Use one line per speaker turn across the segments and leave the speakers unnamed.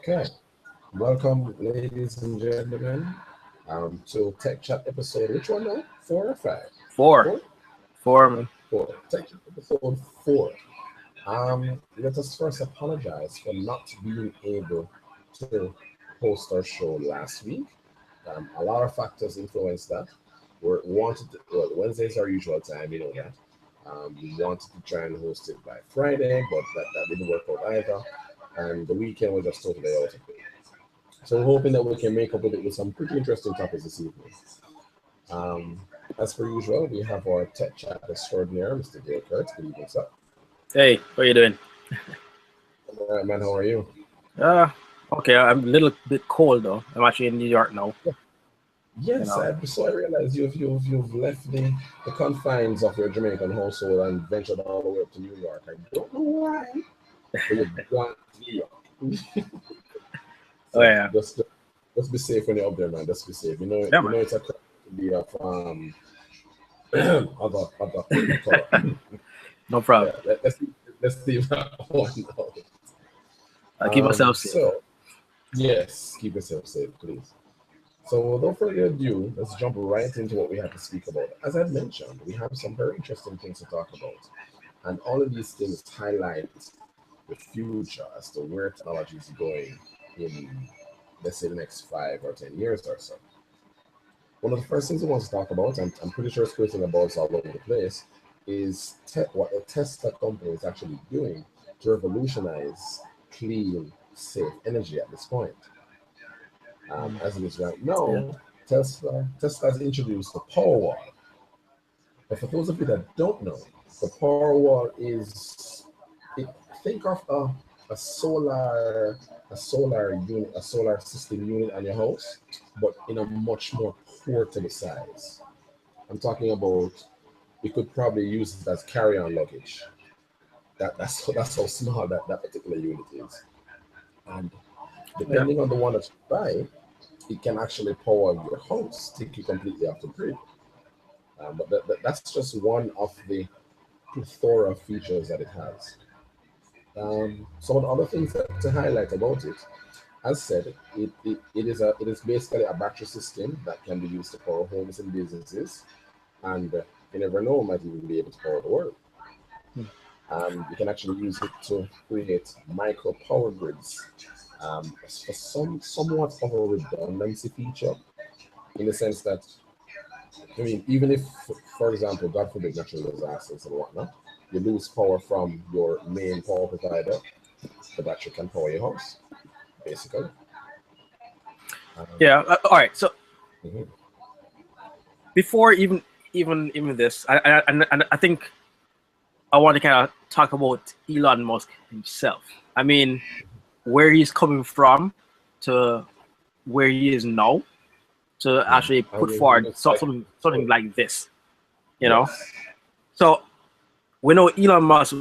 Okay, welcome, ladies and gentlemen, to Tech Chat episode. Which one now? 4 or 5?
Four.
Four?
Four.
Four. Tech Chat episode 4. Let us first apologize for not being able to host our show last week. A lot of factors influenced that. Wednesdays are our usual time, you know that. We wanted to try and host it by Friday, but that didn't work out either. And the weekend was just totally out of it. So we're hoping that we can make up with it with some pretty interesting topics this evening. Um, as per usual, we have our tech chat extraordinaire, Mr. Dale Kurtz. Good evening, sir.
Hey, what are you doing?
All right, man. How are you?
Okay. I'm a little bit cold though. I'm actually in New York now.
Yes, so I realize you've left the confines of your Jamaican household and ventured all the way up to New York. I don't know why, but you've gone to New York. So
Oh yeah.
Just be safe when you're up there, man. Just be safe.
Yeah,
you
man.
know it's a crap to be of other color.
No problem.
Yeah, let's leave that one out.
I'll keep myself safe.
So yes, keep yourself safe, please. So without further ado, let's jump right into what we have to speak about. As I mentioned, we have some very interesting things to talk about. And all of these things highlight the future as to where technology is going in, let's say, the next 5 or 10 years or so. One of the first things we want to talk about, and I'm pretty sure it's creating about all over the place, is what the Tesla company is actually doing to revolutionize clean, safe energy at this point. As it is right now, Tesla has introduced the Powerwall. But for those of you that don't know, the Powerwall is think of a solar system unit on your house, but in a much more portable size. I'm talking about you could probably use it as carry-on luggage. That's how small that particular unit is. And
Yeah.
depending on the one that you buy, it can actually power your house, take you completely off the grid. But that's just one of the plethora of features that it has. Some of the other things to highlight about it, as said, it is basically a battery system that can be used to power homes and businesses, and you never know, might even be able to power the world. You can actually use it to create micro power grids for somewhat of a redundancy feature, in the sense that, I mean, even if, for example, God forbid, natural disasters and whatnot, you lose power from your main power provider, the battery can power your house, basically.
Yeah. All right. So
Mhm.
before even this, I think I want to kind of talk about Elon Musk himself. I mean, where he's coming from to where he is now to actually put forward something like this. You know.
Yes.
So we know Elon Musk.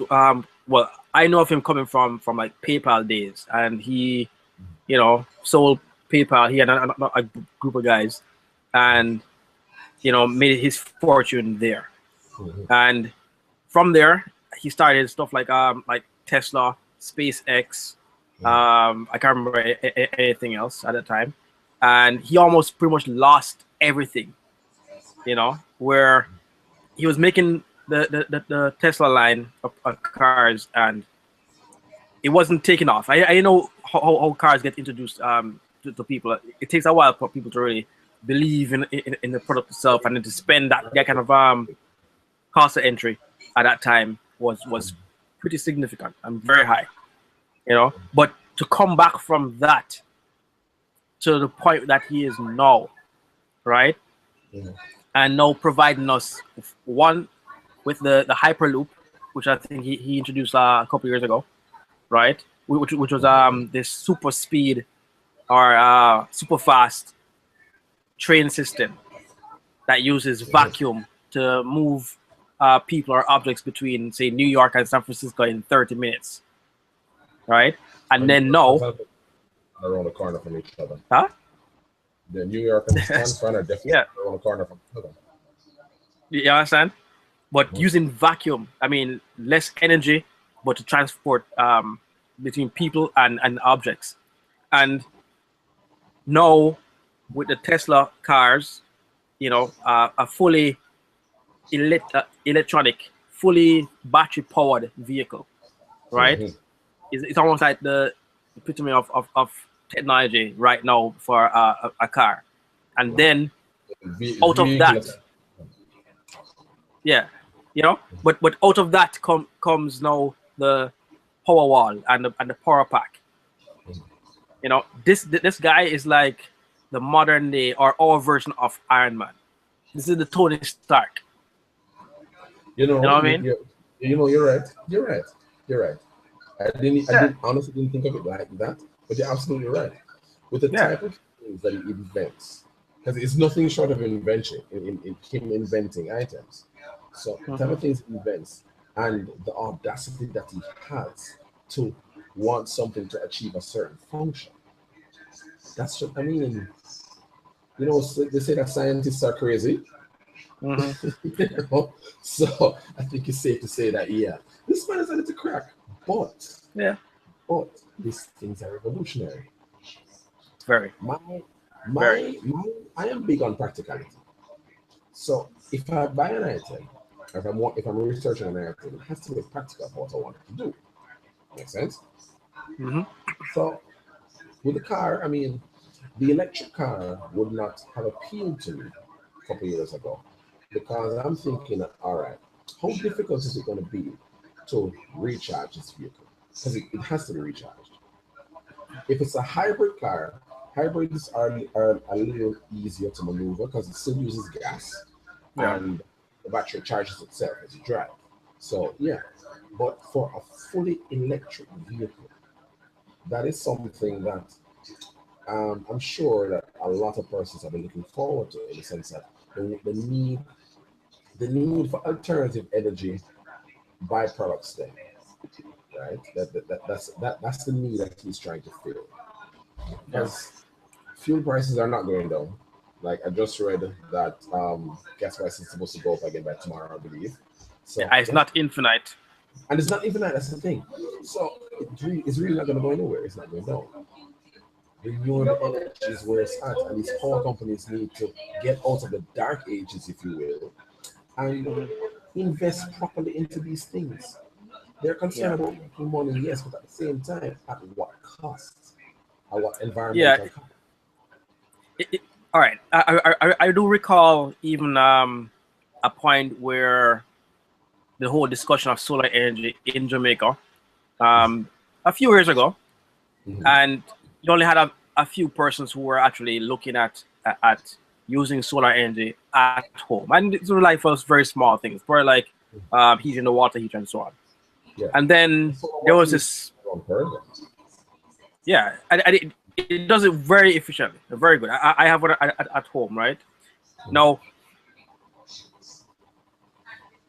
Well, I know of him coming from like PayPal days, and he, sold PayPal. He had a group of guys, and made his fortune there.
Mhm.
And from there, he started stuff like Tesla, SpaceX. I can't remember anything else at the time, and he almost pretty much lost everything. Where he was making the Tesla line of cars, and it wasn't taking off. I know how cars get introduced to people. It takes a while for people to really believe in the product itself, and then to spend that kind of cost of entry at that time was pretty significant and very high. But to come back from that to the point that he is now, right?
Mhm.
And now providing us with the Hyperloop, which I think he introduced a couple years ago, right? Which was this super speed or super fast train system that uses vacuum to move people or objects between, say, New York and San Francisco in 30 minutes, right? And then now,
Around the corner from each other.
huh?
The New York and San Fran are definitely
Yeah,
around the corner from each other.
you understand? But using vacuum, I mean, less energy, but to transport between people and objects. And now with the Tesla cars, you know, a fully electronic, fully battery powered vehicle, right?
Mhm.
It's almost like the epitome of technology right now for a car. And then out of
Vehicle.
that, yeah, you know, but out of that comes now the power wall and the power pack. You know, this guy is like the modern day or our version of Iron Man. This is the Tony Stark.
You
You know
know,
what I mean?
you're right. You're right. You're right. I
Yeah,
didn't honestly didn't think of it like that, but you're absolutely right. With the
yeah.
type of things that he invents, because it's nothing short of invention in him inventing items. So the type
Hmm.
of things he invents and the audacity that he has to want something to achieve a certain function. That's what I mean. They say that scientists are crazy.
Hmm.
You know? So I think it's safe to say that yeah, this man is a little crack, but
Yeah,
but these things are revolutionary.
very,
My
very.
my I am big on practicality. So if I buy an item, if I'm researching an item, it has to be practical for what I want it to do. Make sense?
Hmm.
So with the car, I mean, the electric car would not have appealed to me a couple years ago because I'm thinking, all right, how difficult is it going to be to recharge this vehicle? Because it has to be recharged. If it's a hybrid car, hybrids are a little easier to maneuver because it still uses gas
Yeah,
and the battery charges itself as you drive. So yeah, but for a fully electric vehicle, that is something that I'm sure that a lot of persons have been looking forward to in the sense that the need for alternative energy byproducts then, right? That's the need that he's trying to fill.
yeah.
Because fuel prices are not going down. Like I just read that gas prices is supposed to go up again by tomorrow, I believe.
Yeah,
So
it's
yeah,
not infinite.
and it's not even that. That's the thing. So it's really not going to go anywhere. It's not going down. Renewable energy is where it's at, and these power companies need to get out of the dark ages, if you will, and
Hmm.
invest properly into these things. They're concerned
Yeah,
about making money, yes, but at the same time, at what cost? At what
yeah.
environmental cost?
All right. I do recall even a point where the whole discussion of solar energy in Jamaica a few years ago,
Mhm.
and you only had a few persons who were actually looking at using solar energy at home, and it's like for very small things, for like heating the water heater and so on.
Yeah.
And then
So
there
what
was
you
this,
on purpose?
yeah, and it does it very efficiently, very good. I have one at home, right? Now,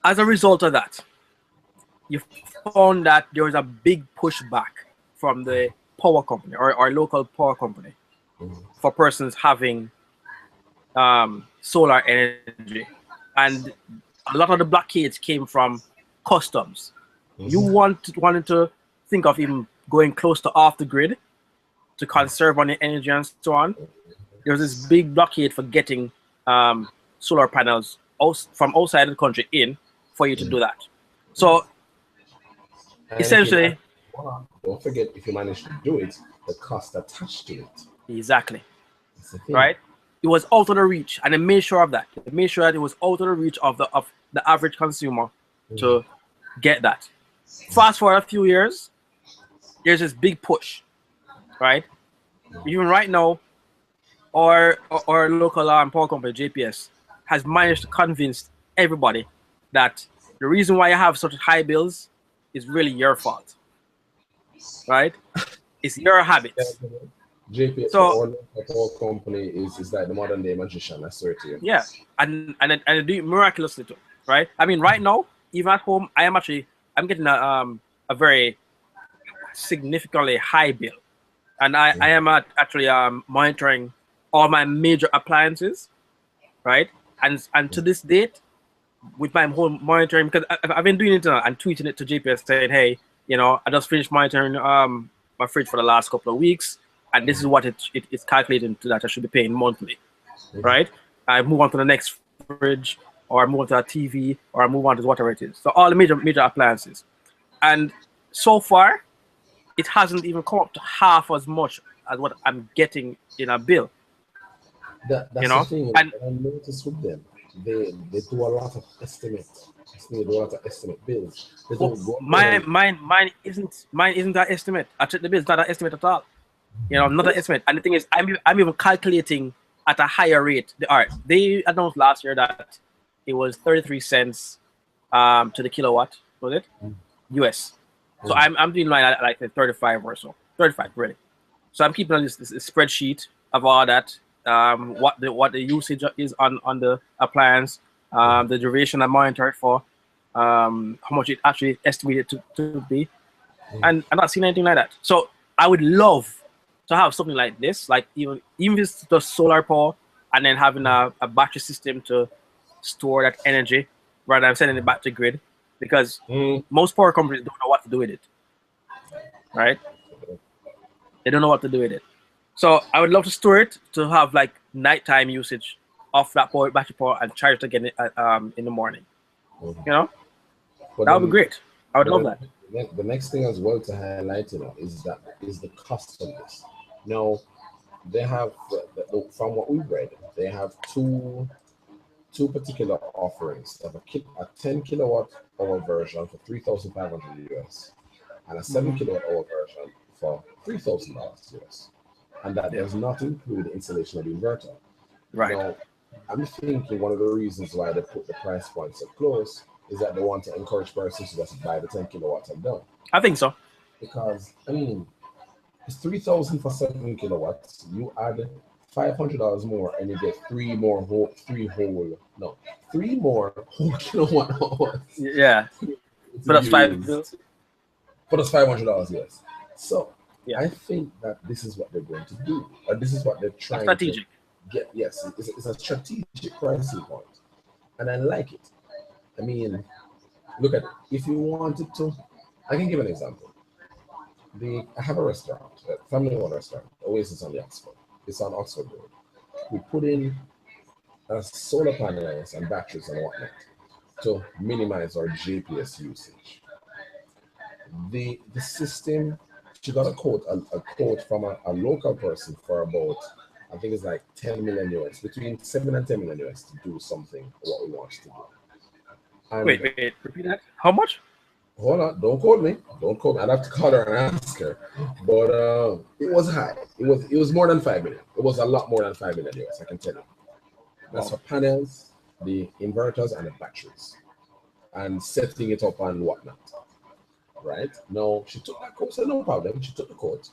as a result of that, you found that there was a big pushback from the power company or local power company
Mhm.
for persons having solar energy, and a lot of the blockades came from customs. You
Mhm.
wanted to think of even going close to off the grid to conserve on your energy and so on. There was this big blockade for getting solar panels from outside the country in for you to do that. So
And if you manage,
essentially,
don't forget if you manage to do it, the cost attached to it.
exactly,
That's the thing.
right? It was out of the reach, and they made sure of that. They made sure that it was out of the reach of the average consumer
Mhm.
to get that. Fast forward a few years, there's this big push, right? Even right now, our local power company JPS has managed to convince everybody that the reason why you have such high bills is really your fault, right? It's your habits.
JPS for
So
our local power company is like the modern day magician. I swear to you.
yeah, and they do it miraculously too, right? I mean, right now, even at home, I'm getting a very significantly high bill, and I am actually monitoring all my major appliances, right? And to this date, with my whole monitoring, because I've been doing it and tweeting it to GPS saying, hey, I just finished monitoring my fridge for the last couple of weeks. and this is what it's calculating to that I should be paying monthly, right? I move on to the next fridge, or I move on to a TV, or I move on to whatever it is. So all the major appliances, and so far, it hasn't even come up to half as much as what I'm getting in a bill.
That's the thing.
And
I noticed with them, they do a lot of estimates. They do a lot of estimate bills. They don't go ahead.
mine isn't that estimate. I checked the bill; it's not an estimate at all. Not an estimate. And the thing is, I'm even calculating at a higher rate. They announced last year that it was 33 cents to the kilowatt, was it? US. So I'm doing mine at like 35 or so. 35 really. So I'm keeping on this spreadsheet of all that. What the usage is on the appliance, the duration I monitor it for, how much it actually estimated to be, and I'm not seeing anything like that. So I would love to have something like this, like even if it's just solar power, and then having a battery system to store that energy rather than sending it back to grid, because most power companies don't know what to do with it, right? They don't know what to do with it. So I would love to store it to have like nighttime usage of that battery power and charge it again in the morning. That would be great. I would love that.
The next thing as well to highlight, is the cost of this. Now, they have, from what we've read, they have two particular offerings. They have a 10 kilowatt hour version for 3,500 US, and a 7 kilowatt hour version for $3,000 US, and that does not include the installation of the inverter.
Right.
Now, I'm thinking one of the reasons why they put the price point so close is that they want to encourage persons to just buy the 10 kilowatts and done.
I think so.
Because it's 3,000 for 7 kilowatts. You add $500 more, and you get three more whole kilowatt hours.
Yeah. But that's
$500, yes. So
yeah.
I think that this is what they're going to do, or this is what they're trying
strategic.
to get. Yes, it's a strategic pricing point, and I like it. Look at it. If you wanted to, I can give an example. I have a restaurant, a family-owned restaurant, Oasis on the Oxford. It's on Oxford Road. We put in solar panels and batteries and whatnot to minimize our JPS usage. The system, she got a quote from a local person for about, I think it's like 10 million US, between 7 and 10 million US to do something what we want to do. And
wait, repeat that. How much?
Hold on, don't quote me. I'd have to call her and ask her. But it was high. It was more than 5 million. It was a lot more than 5 million US, I can tell you. That's for panels, the inverters, and the batteries, and setting it up and whatnot. Right? Now, she took that quote, so no problem. She took the quote.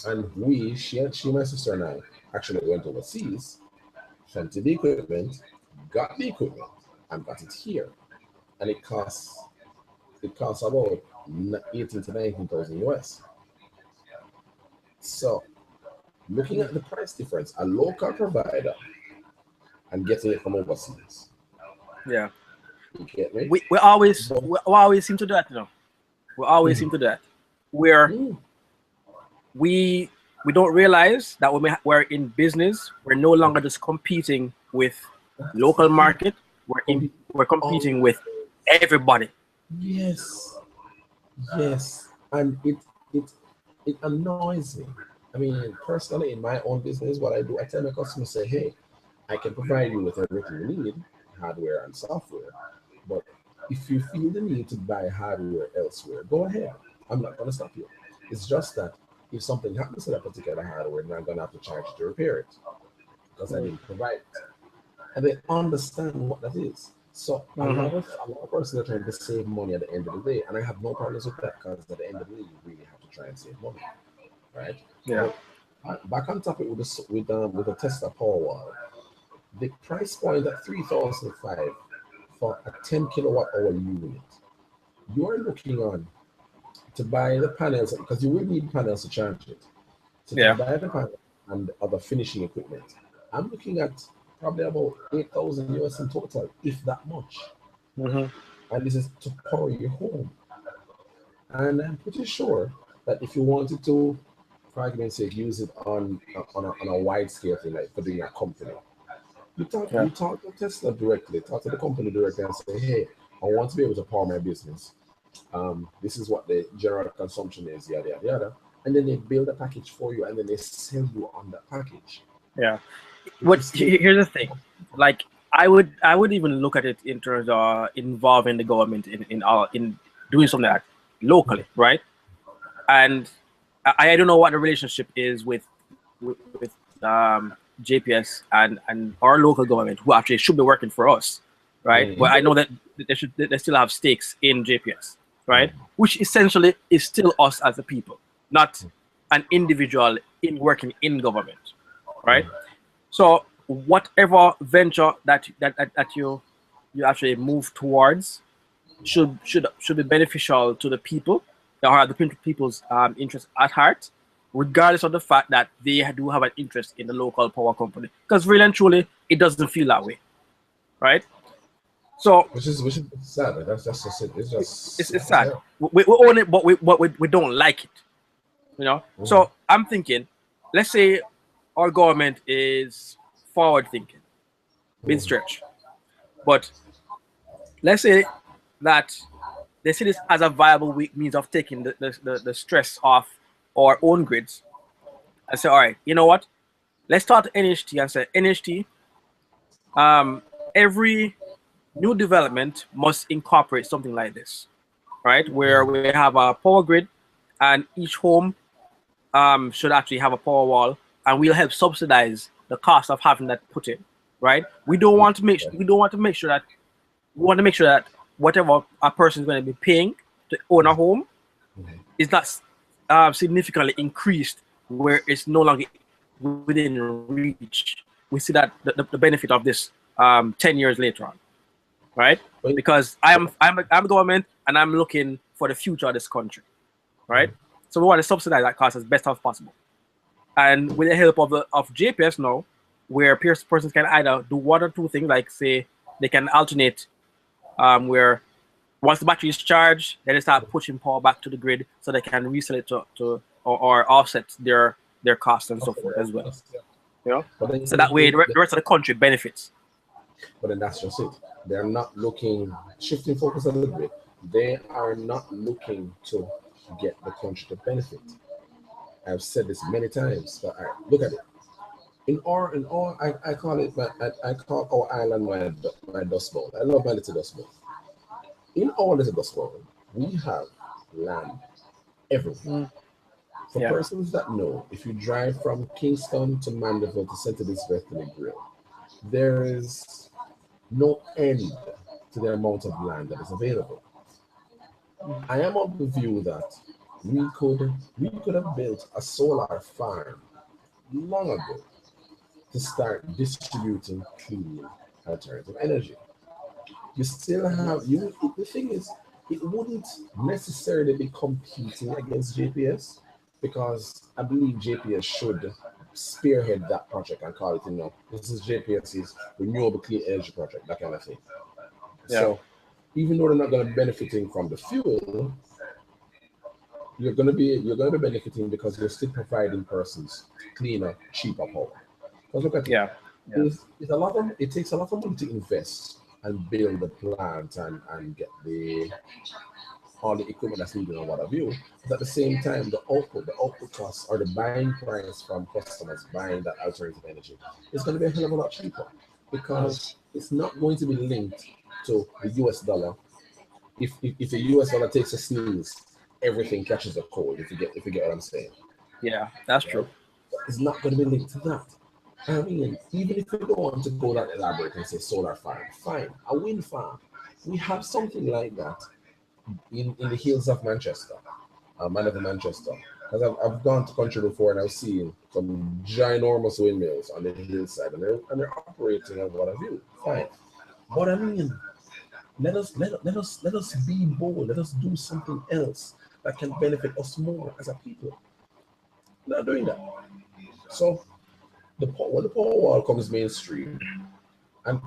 And she, my sister and I actually went overseas, rented the equipment, got the equipment, and got it here. And it costs about 18 to 19,000 US. So, looking at the price difference, a local provider and getting it from overseas.
Yeah.
You get me?
We always seem to do that, We always seem to do that. Where we don't realize that when we're in business, we're no longer just competing with local market. We're competing with everybody.
Yes, and it annoys me. Personally, in my own business, what I do, I tell my customers, say, hey, I can provide you with everything you need, hardware and software, but if you feel the need to buy hardware elsewhere, go ahead. I'm not going to stop you. It's just that if something happens to that particular hardware, then I'm going to have to charge you to repair it because I didn't provide it. And they understand what that is. So a lot of persons are trying to save money at the end of the day, and I have no problems with that because at the end of the day, you really have to try and save money, right?
Yeah.
But back on topic with the Tesla Powerwall, the price point at $3,005 for a 10 kilowatt hour unit. You are looking on to buy the panels because you will need panels to charge it. So to buy the panel and other finishing equipment, I'm looking at probably about 8,000 US in total, if that much. And this is to power your home. And I'm pretty sure that if you wanted to for argument's sake, use it on a wide scale thing, like for doing a company.
Yeah.
You talk to Tesla directly, talk to the company directly, and say, hey, I want to be able to power my business. This is what the general consumption is, yada yada yada. And then they build a package for you, and then they sell you on that package.
Yeah. What
It's
here's the thing, like I would even look at it in terms of involving the government in doing something like that locally, right? And I don't know what the relationship is with JPS and our local government, who actually should be working for us, right? But I know that they still have stakes in JPS, right? Which essentially is still us as a people, not an individual in working in government, right? So whatever venture that you actually move towards should be beneficial to the people that are the people's interest at heart, regardless of the fact that they do have an interest in the local power company. Because really and truly, it doesn't feel that way, right? So
which is sad. That's just it. It's just
it's
sad as
sad.
hell.
We own it, but we don't like it, you know. So I'm thinking, let's say our government is forward thinking, mid stretch, but let's say that they see this as a viable means of taking the stress off our own grids. I say, all right, you know what? Let's start NHT and say, NHT, every new development must incorporate something like this, right? Where we have a power grid and each home should actually have a power wall, and we'll help subsidize the cost of having that put in, right? We want to make sure that whatever a person is going to be paying to own a home is not significantly increased, where it's no longer within reach. We see that the benefit of this 10 years later on, right? Because I'm a government and I'm looking for the future of this country, right? So we want to subsidize that cost as best as possible. And with the help of JPS now, where persons can either do one or two things, like say they can alternate, where once the battery is charged, then they start pushing power back to the grid so they can resell it or offset their costs and so forth as well. You know, so that way the rest of the country benefits.
But then that's just it. They're not shifting focus a little bit. They are not looking to get the country to benefit. I've said this many times, but look at it. I call it I call our island my dust bowl. I love my little dust bowl. In our little dust bowl, we have land everywhere. For
Yeah.
persons that know, if you drive from Kingston to Mandeville to St. Elizabeth to the Grill, there is no end to the amount of land that is available. I am of the view that we could have built a solar farm long ago to start distributing clean alternative energy. You still have you. The thing is, it wouldn't necessarily be competing against JPS, because I believe JPS should spearhead that project and call it, this is JPS's renewable clean energy project, that kind of thing.
Yeah.
So even though they're not going to be benefiting from the fuel, you're going to be benefiting because you're still providing persons cleaner, cheaper power. Because look at it.
Yeah. Yeah.
It takes a lot of money to invest and build the plant and get all the equipment that's needed and what have you. But at the same time, the output costs, or the buying price from customers buying that alternative energy, is going to be a hell of a lot cheaper, because it's not going to be linked to the US dollar. If the US dollar takes a sneeze, everything catches a cold. If you get what I'm saying.
Yeah, that's
Right?
true.
It's not going to be linked to that. I mean, even if we don't want to go that elaborate and say solar farm, fine, a wind farm. We have something like that in the hills of Manchester, man of Manchester. Because I've gone to country before and I've seen some ginormous windmills on the hillside, and they're operating and what have you. Fine. But I mean, let us be bold. Let us do something else that can benefit us more as a people. We're not doing that. So when the power wall comes mainstream, and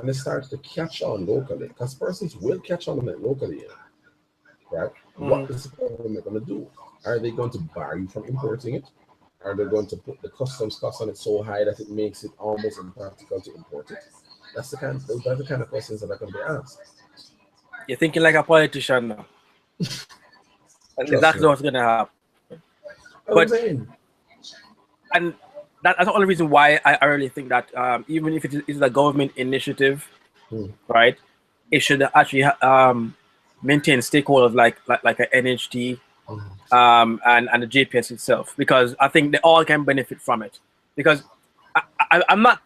it starts to catch on locally, because persons will catch on it locally, right? What is the government going to do? Are they going to bar you from importing it? Are they going to put the customs cost on it so high that it makes it almost impractical to import it? Those are the kind of questions that are going to be asked.
You're thinking like a politician now. That's
Trust
exactly
me.
what's gonna happen.
That's what I'm
But
saying.
and that's the only reason why I really think that even if it is a government initiative,
Hmm.
right, it should actually maintain stakeholders like a NHT and the JPS itself, because I think they all can benefit from it. Because I'm not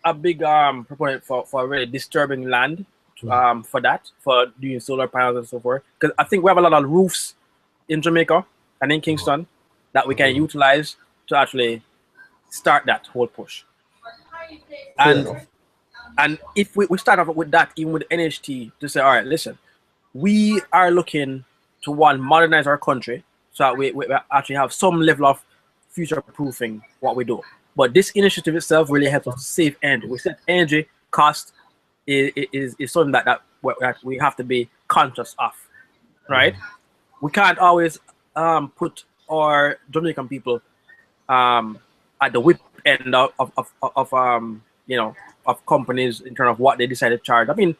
a big proponent for really disturbing land for doing solar panels and so forth, because I think we have a lot of roofs in Jamaica and in Kingston that we can utilize to actually start that whole push.
Fair
And
enough.
if we start off with that, even with NHT, to say, all right, listen, we are looking to one modernize our country so that we actually have some level of future proofing what we do. But this initiative itself really helps us to save energy. We said energy cost is something that we have to be conscious of, right? We can't always put our Jamaican people at the whip end of companies in terms of what they decide to charge. I mean,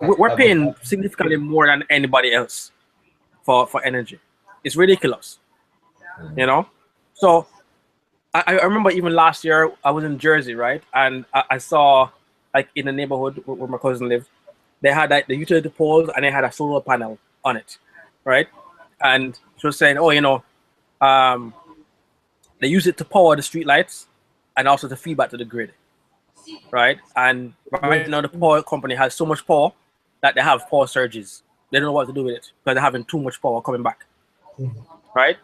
we're paying significantly more than anybody else for energy. It's ridiculous, you know. So I remember even last year I was in Jersey, right, and I saw like in the neighborhood where my cousin lived, they had like the utility poles and they had a solar panel on it, right, and she was saying, oh, um, they use it to power the street lights and also to feed back to the grid, right? And right now the power company has so much power that they have power surges. They don't know what to do with it because they're having too much power coming back, right?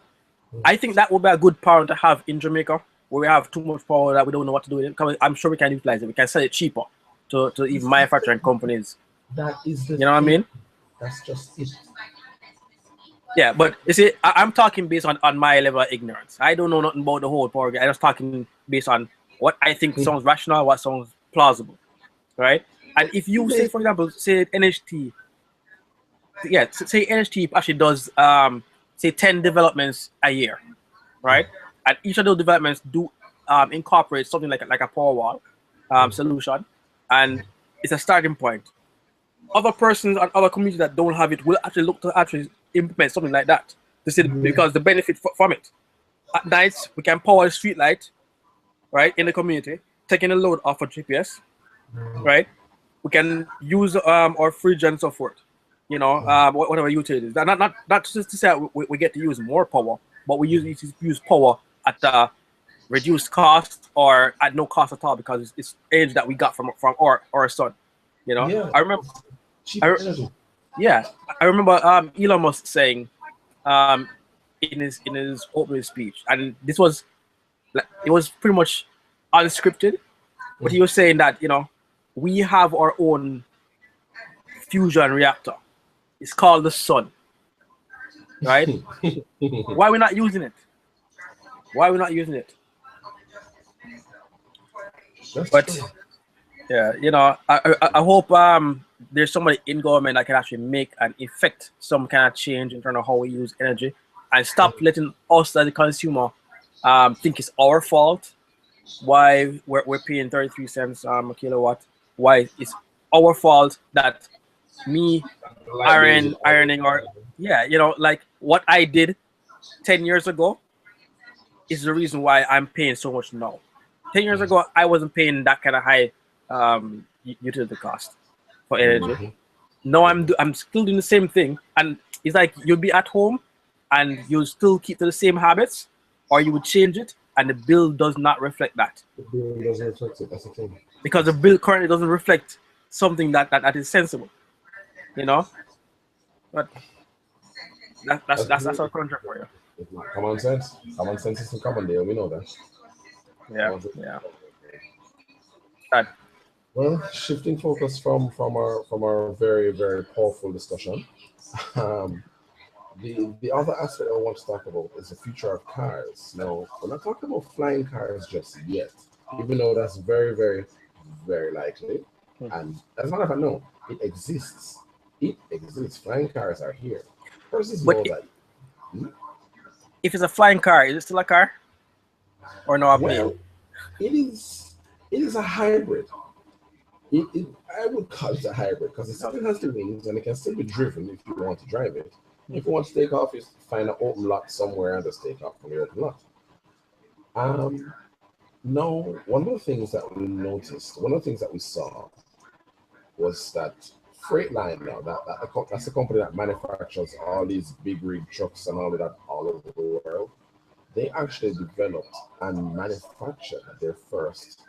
I think that would be a good power to have in Jamaica, where we have too much power that we don't know what to do with it. I'm sure we can utilize it. We can sell it cheaper to even manufacturing companies.
That is the
You know what I
thing.
mean?
That's just it.
Yeah, but you see, I'm talking based on my level of ignorance. I don't know nothing about the whole power. I'm just talking based on what I think sounds rational, what sounds plausible, right? And if you say, for example, say NHT, yeah, say NHT actually does say 10 developments a year, right? And each of those developments do incorporate something like a power wall solution, and it's a starting point. Other persons and other communities that don't have it will actually look to actually implement something like that to see because the benefit from it. At nights we can power a street light, right, in the community, taking a load off a GPS, right? We can use our fridge and so forth, whatever utilities. Not just to say we get to use more power, but we use power at reduced cost or at no cost at all because it's energy that we got from our sun.
Yeah,
I remember,
cheaper
I,
energy.
yeah, I remember Elon Musk saying in his opening speech, and this was it was pretty much unscripted, but he was saying that we have our own fusion reactor. It's called the sun, right? Why are we not using it? Why are we not using it?
That's
But
true.
yeah, I hope there's somebody in government that can actually make and effect some kind of change in terms of how we use energy and stop letting us as the consumer think it's our fault why we're paying 33 cents a kilowatt, why it's our fault that me
The light bill is always
ironing or
rising.
yeah, like what I did 10 years ago is the reason why I'm paying so much now. 10 years ago I wasn't paying that kind of high utility cost for energy. Now I'm still doing the same thing, and it's like you'll be at home and you'll still keep to the same habits, or you would change it and the bill does not reflect that,
The bill doesn't reflect it. That's the thing.
because the
That's the
bill
thing.
currently doesn't reflect something that is sensible, you know. But that's
That's
our contract for you.
it's not common sense. Common sense is in common there. We know that.
Yeah,
Common sense.
yeah. That,
Well, shifting focus from our very very powerful discussion, um, the other aspect I want to talk about is the future of cars. Now, we're not talking about flying cars just yet, even though that's very very very likely. And as far as I know, it exists. It exists. Flying cars are here. Persons
but
know that. Hmm?
if it's a flying car, is it still a car or no a plane?
Well, it is a hybrid. I would call it a hybrid because it still has the wings and it can still be driven if you want to drive it. If you want to take off, you find an open lot somewhere and just take off from the open lot. No, one of the things that we noticed, one of the things that we saw was that Freightliner, that's a company that manufactures all these big rig trucks and all of that all over the world. They actually developed and manufactured their first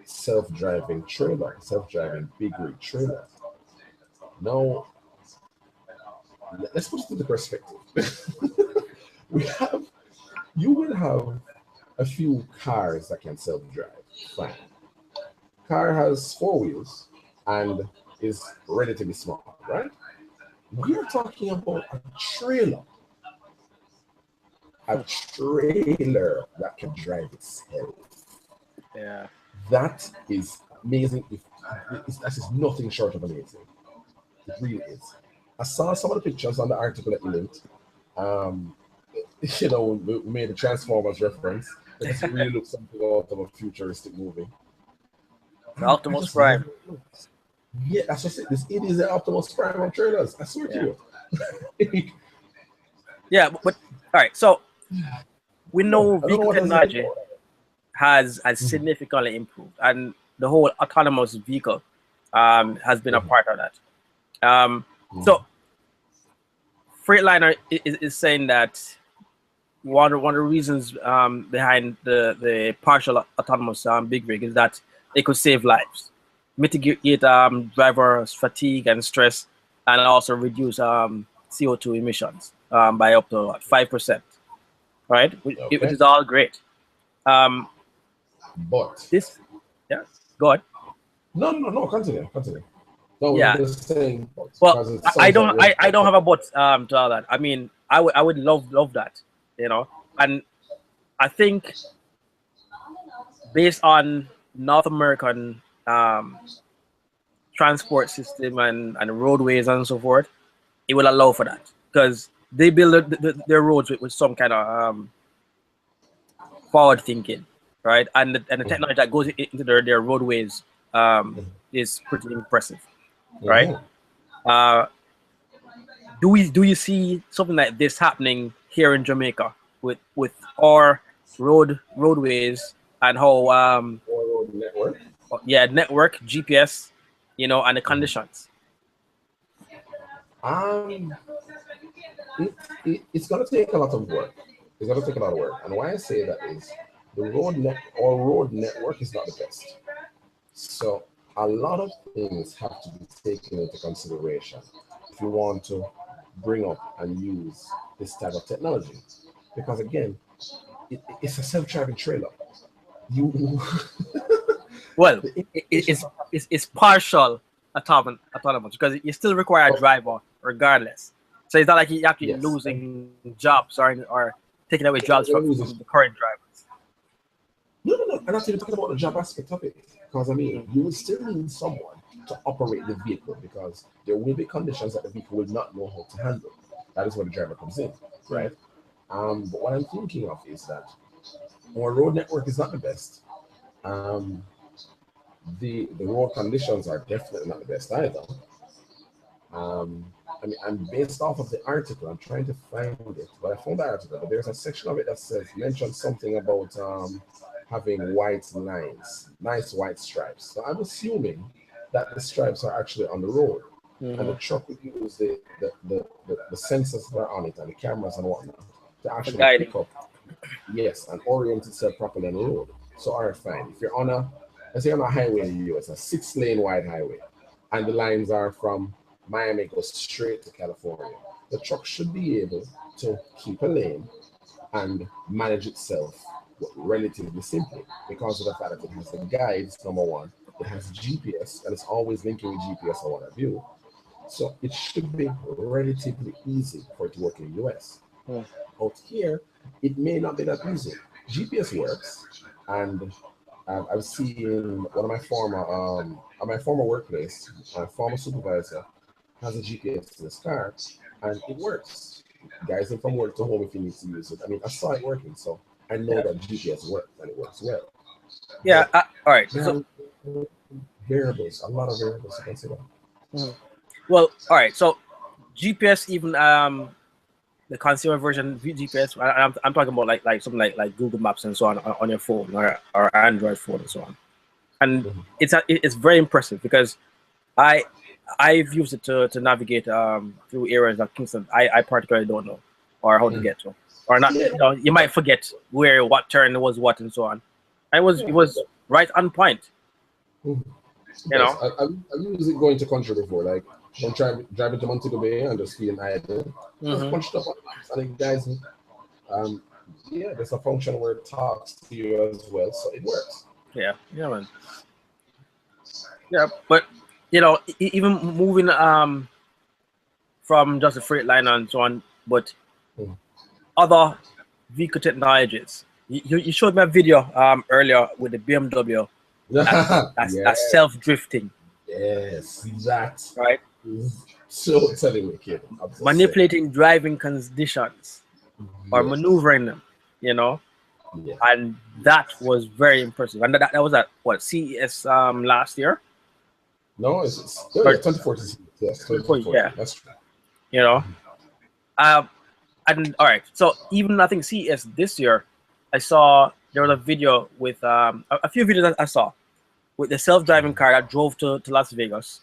self-driving trailer, self-driving big rig trailer. Now, let's put it into perspective. we have, you will have a few cars that can self-drive. Fine. Car has four wheels and is relatively small, right? We are talking about a trailer. A trailer that can drive itself.
Yeah.
That is amazing. That is nothing short of amazing. It really is. I saw some of the pictures on the article that you linked. Um, we made a Transformers reference because it really looks something out of a futuristic movie.
The
I
Optimus
just love
Prime.
it. Looks. Yeah, that's just it. It is the Optimus Prime of trailers. I swear to you.
Yeah, but all right. So we know
I don't know
vehicle
what else I
technology has significantly improved, and the whole autonomous vehicle has been a part of that. So Freightliner is saying that one of the reasons behind the partial autonomous big rig is that it could save lives, mitigate driver fatigue and stress, and also reduce CO2 emissions by up to 5%. Right, which is all great.
But
This, yeah, go on.
no, continue. No,
Yeah.
we're just saying
Well,
because it
I
sounds like
don't
you're
I don't have a but to all that. I mean, I would love that, and I think based on North American transport system and roadways and so forth, it will allow for that because they build their roads with some kind of forward thinking, right? And the technology that goes into their roadways is pretty impressive, right? Do you see something like this happening here in Jamaica with our roadways and how
network?
network GPS, and the conditions?
It's going to take a lot of work. It's going to take a lot of work. And why I say that is the road network is not the best. So a lot of things have to be taken into consideration if you want to bring up and use this type of technology. Because again, it's a self-driving trailer. You
Well, it's partial autonomous because you still require a driver regardless. So it's not like you're actually losing jobs or taking away jobs from the current drivers.
No. I'm not even talking about the job aspect of it. Because I mean, you will still need someone to operate the vehicle because there will be conditions that the vehicle will not know how to handle. That is where the driver comes in, right? But what I'm thinking of is that our road network is not the best. The road conditions are definitely not the best either. I mean, I'm based off of the article. I'm trying to find it, but I found the article. But there's a section of it that says mentions something about having white lines, nice white stripes. So I'm assuming that the stripes are actually on the road, and the truck would use the sensors that are on it and the cameras and whatnot to actually pick up, and orient itself properly on the road. So all right, fine. If you're let's say on a highway in the US, a 6-lane wide highway, and the lines are from Miami goes straight to California, the truck should be able to keep a lane and manage itself relatively simply because of the fact that it has the guides, number one, it has GPS, and it's always linking with GPS on what have you. So it should be relatively easy for it to work in the US. Out here, it may not be that easy. GPS works, and I've seen one of at my former workplace, my former supervisor has a GPS in his car, and it works. guys in from work to home if you need to use it. I mean, I saw it working, so I know that GPS works and it works well.
Yeah.
But
All right.
there
So,
are variables, a lot of variables to consider.
mhm. Well, all right. So GPS, even the consumer version of GPS. I'm talking about like something like Google Maps and so on your phone or Android phone and so on. And
Mhm.
it's very impressive because I I've used it to navigate through areas that Kingston I particularly don't know or how to
Mhm.
get to or not.
Yeah,
You know, you might forget where what turn was what and so on. And it
yeah,
was right on point.
mhm. It
You
does.
know.
I've used it going to country before, like I'm driving to Montego Bay and just feeling idle. Just
Hmm.
punched up on maps and it guides me. Um, yeah, there's a function where it talks to you as well, so it works.
Yeah. Yeah, man. Yeah, but you know, even moving from just a freight line and so on, but
Mhm.
other vehicle technologies. You showed me a video earlier with the BMW that's
Yes,
self drifting,
yes, that
right?
is so telling me, kid. I'm so saying.
Manipulating driving conditions or
Yes,
maneuvering them, you know,
yeah.
and that was very impressive. And that was at what CES last year
No, oh
or
yeah, 2014. Yes,
2014,
2014.
yeah,
That's true.
you know. Um, and all right, so even I think CES this year, I saw there was a video with a few videos that I saw with the self-driving car that drove to Las Vegas.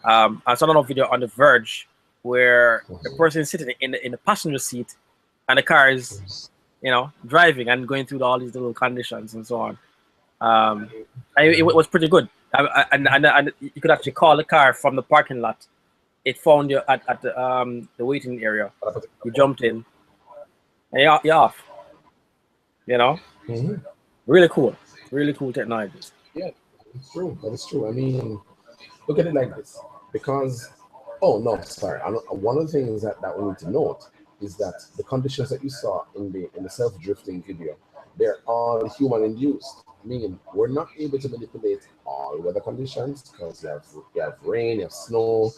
I saw another video on The Verge where the person is sitting in the passenger seat, and the car is, you know, driving and going through all these little conditions and so on. Um, it was pretty good. And you could actually call the car from the parking lot. It found you at the waiting area. You jumped in, and you're off. You know,
Mhm.
really cool technologies.
Yeah, it's true. That is true. I mean, look at it like this. Because, oh no, sorry. One of the things that we need to note is that the conditions that you saw in the self-drifting video, they're all human induced. Meaning we're not able to manipulate all weather conditions because you have rain, you have snow,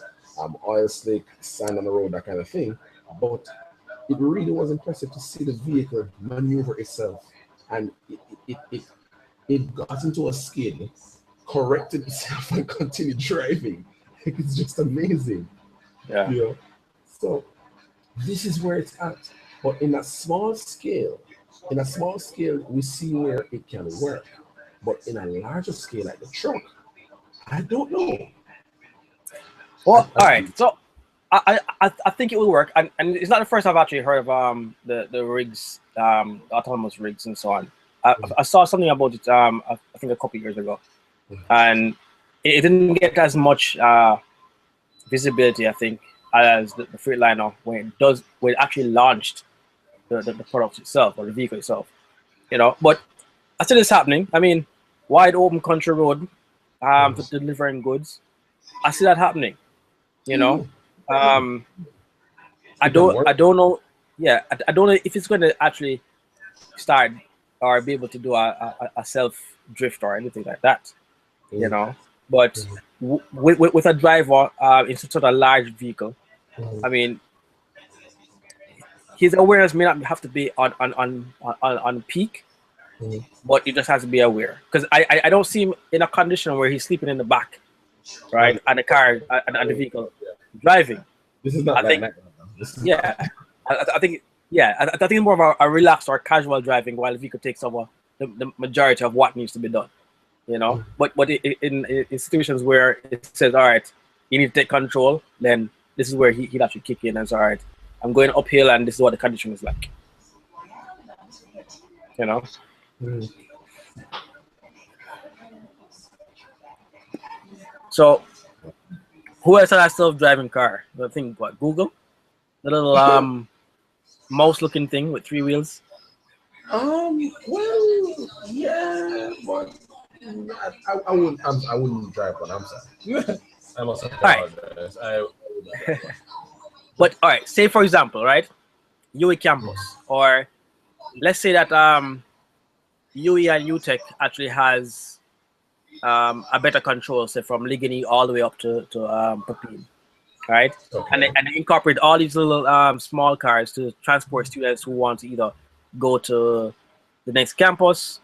oil slick, sand on the road, that kind of thing. But it really was impressive to see the vehicle maneuver itself, and it got into a skid, corrected itself, and continued driving. It's just amazing,
Yeah.
you know. So this is where it's at. But in a small scale, we see where it can work. But in a larger scale, like the truck, I don't know.
Well,
I
all right. So I think it will work, and it's not the first I've actually heard of the rigs, autonomous rigs and so on. I saw something about it I think a couple years ago, and it didn't get as much visibility I think as the Freightliner when it actually launched the product itself or the vehicle itself. You know, but I still it's happening. I mean, wide open country road for delivering goods. I see that happening. You know, um,
it can work.
I don't know. Yeah, I don't know if it's going to actually start or be able to do a self drift or anything like that. You
Mm,
know, but
mm,
with a driver in such a large vehicle,
mm,
I mean, his awareness may not have to be on peak,
mm.
but he just has to be aware. Because I don't see him in a condition where he's sleeping in the back,
Oh,
right, and the car and the
yeah.
vehicle driving.
This is not
I
that
think
night. This is
yeah,
not.
I think yeah, I think more of a relaxed or casual driving while the vehicle takes over the majority of what needs to be done. You know, but in situations where it says, all right, you need to take control, then this is where he'd actually kick in and say, all right, I'm going uphill and this is what the condition is like. You know,
Mm.
so who else has a self-driving car? I think what Google, the little mouse looking thing with three wheels.
Well, yeah, but I wouldn't. I wouldn't drive one. I'm sorry. I must
All right,
apologize. I wouldn't drive one.
but all right, say for example, right, UE campus, or let's say that UE and UTech actually has a better control, say from Ligony all the way up to Pepin. right? And
Okay.
they incorporate all these little small cars to transport students who want to either go to the next campus,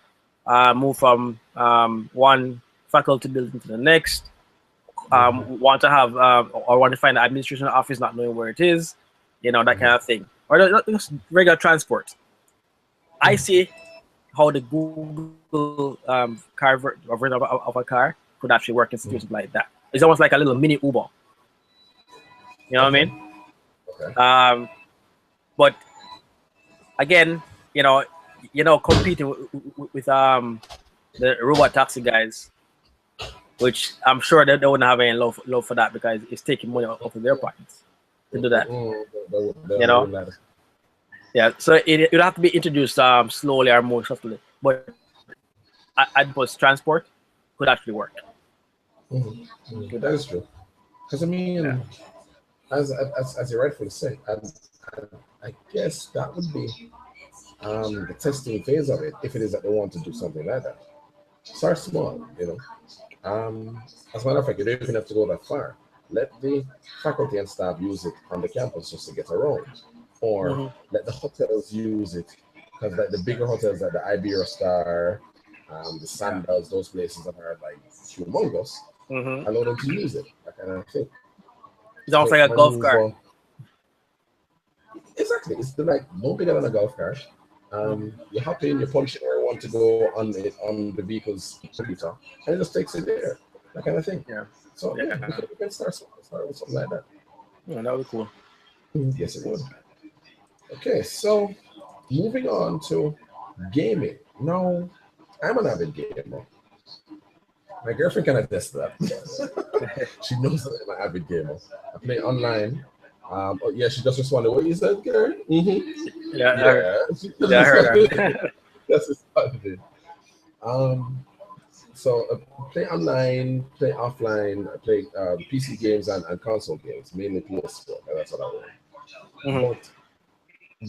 move from one faculty building to the next, want to have or want to find an administration office not knowing where it is, that kind of thing, or just regular transport. I see how the Google version of a car could actually work in situations like that. It's almost like a little mini Uber. You know what I
Okay.
mean?
Okay.
But again, competing with the robot taxi guys, which I'm sure they wouldn't have any love for that because it's taking money off of their pockets to do that. You know? Yeah. So it would have to be introduced slowly or more subtly, but bus transport could actually work.
That is true. Because I
Yeah.
mean, as you rightfully say, I guess that would be the testing phase of it, if it is that they want to do something like that. Start small, you know. As a matter of fact, you don't even have to go that far. Let the faculty and staff use it on the campus just to get around, or
Hmm.
let the hotels use it, because like the bigger hotels like the Iberia Star, the
Yeah.
Sandals, those places that are like humongous,
Hmm.
allow them to use it. That kind of thing.
It's almost
Make
like a golf cart.
maneuver. Exactly. It's like no bigger than a golf cart. You hop in, you punch in where you want to go on the vehicle's computer, and it just takes it there. That kind of thing.
Yeah.
So yeah,
Yeah.
we can start with something like that.
Yeah, that would be cool.
Yes, it would. Okay, so moving on to gaming. Now, I'm an avid gamer. My girlfriend can attest to that. She knows that I'm an avid gamer. I play online. Oh, yeah, she just responded. What you said, girl?
Yeah,
Yeah, she just
yeah, I heard
responded.
her.
That's responded. Um, so play online, play offline, I play PC games and console games, mainly PS4. That's what I want.
Hmm.
But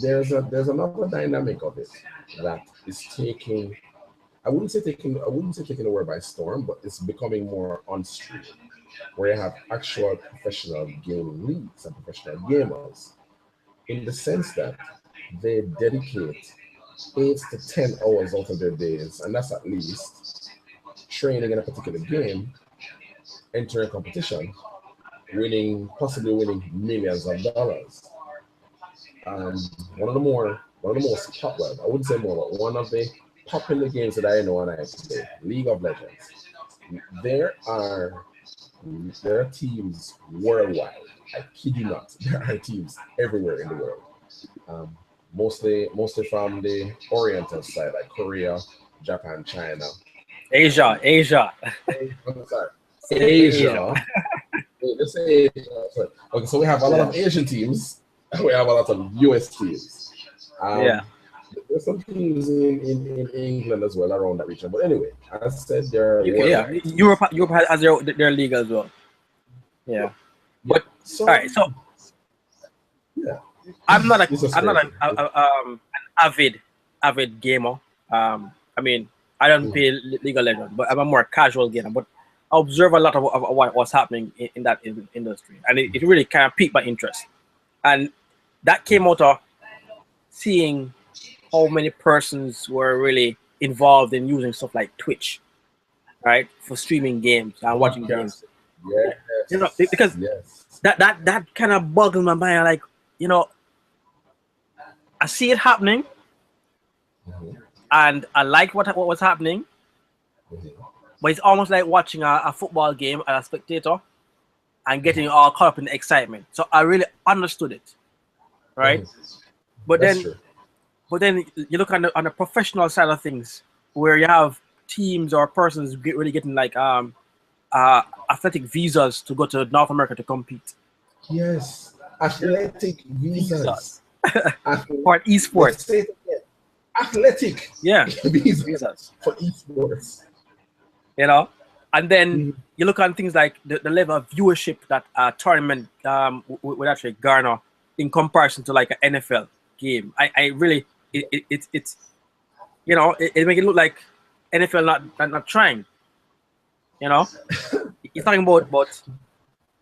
there's another dynamic of it that is taking. I wouldn't say taking the world by storm, but it's becoming more on stream, where you have actual professional gaming leagues and professional gamers, in the sense that they dedicate 8 to 10 hours out of their days, and that's at least training in a particular game, entering competition, possibly winning millions of dollars. Um, one of the most popular, I wouldn't say more, but one of the popular games that I know and I play, League of Legends. There are there are teams worldwide. I kid you not. There are teams everywhere in the world. Um, mostly from the Oriental side, like Korea, Japan, China.
Asia.
I'm sorry,
Asia.
Asia. Let's say Asia. Okay, so we have a lot
Yeah.
of Asian teams. We have a lot of US teams.
Yeah.
Um, there's some teams in England as well around that region. But anyway, as I said, they're
UK, yeah.
worldwide.
Europe has their league as well. Yeah.
Yeah.
But all
So
right, so
yeah,
I'm not a
it's just
I'm not
crazy.
an avid gamer. I mean, I don't
Mhm.
play League of Legends, but I'm a more casual gamer. But I observe a lot of what's happening in that industry, and it really kind of piqued my interest. And that came out of seeing how many persons were really involved in using stuff like Twitch, right, for streaming games and watching games.
Broadcast.
Because
Yes.
that kind of boggles my mind. Like, you know, I see it happening,
Mhm.
and I like what was happening,
Mhm.
but it's almost like watching a football game as a spectator and getting all caught up in the excitement. So I really understood it, right?
Mhm.
But
That's
then,
true.
you look on the professional side of things, where you have teams or persons really getting like athletic visas to go to North America to compete.
Yes. Athletic visas.
Visas
Athle-
for
Let's
esports.
say it again. Athletic
Yeah,
visas
visas.
for esports.
You know, and then
Mhm.
you look on things like the level of viewership that a tournament would actually garner in comparison to like an NFL game. I really it's it make it look like NFL not trying. You know, he's talking about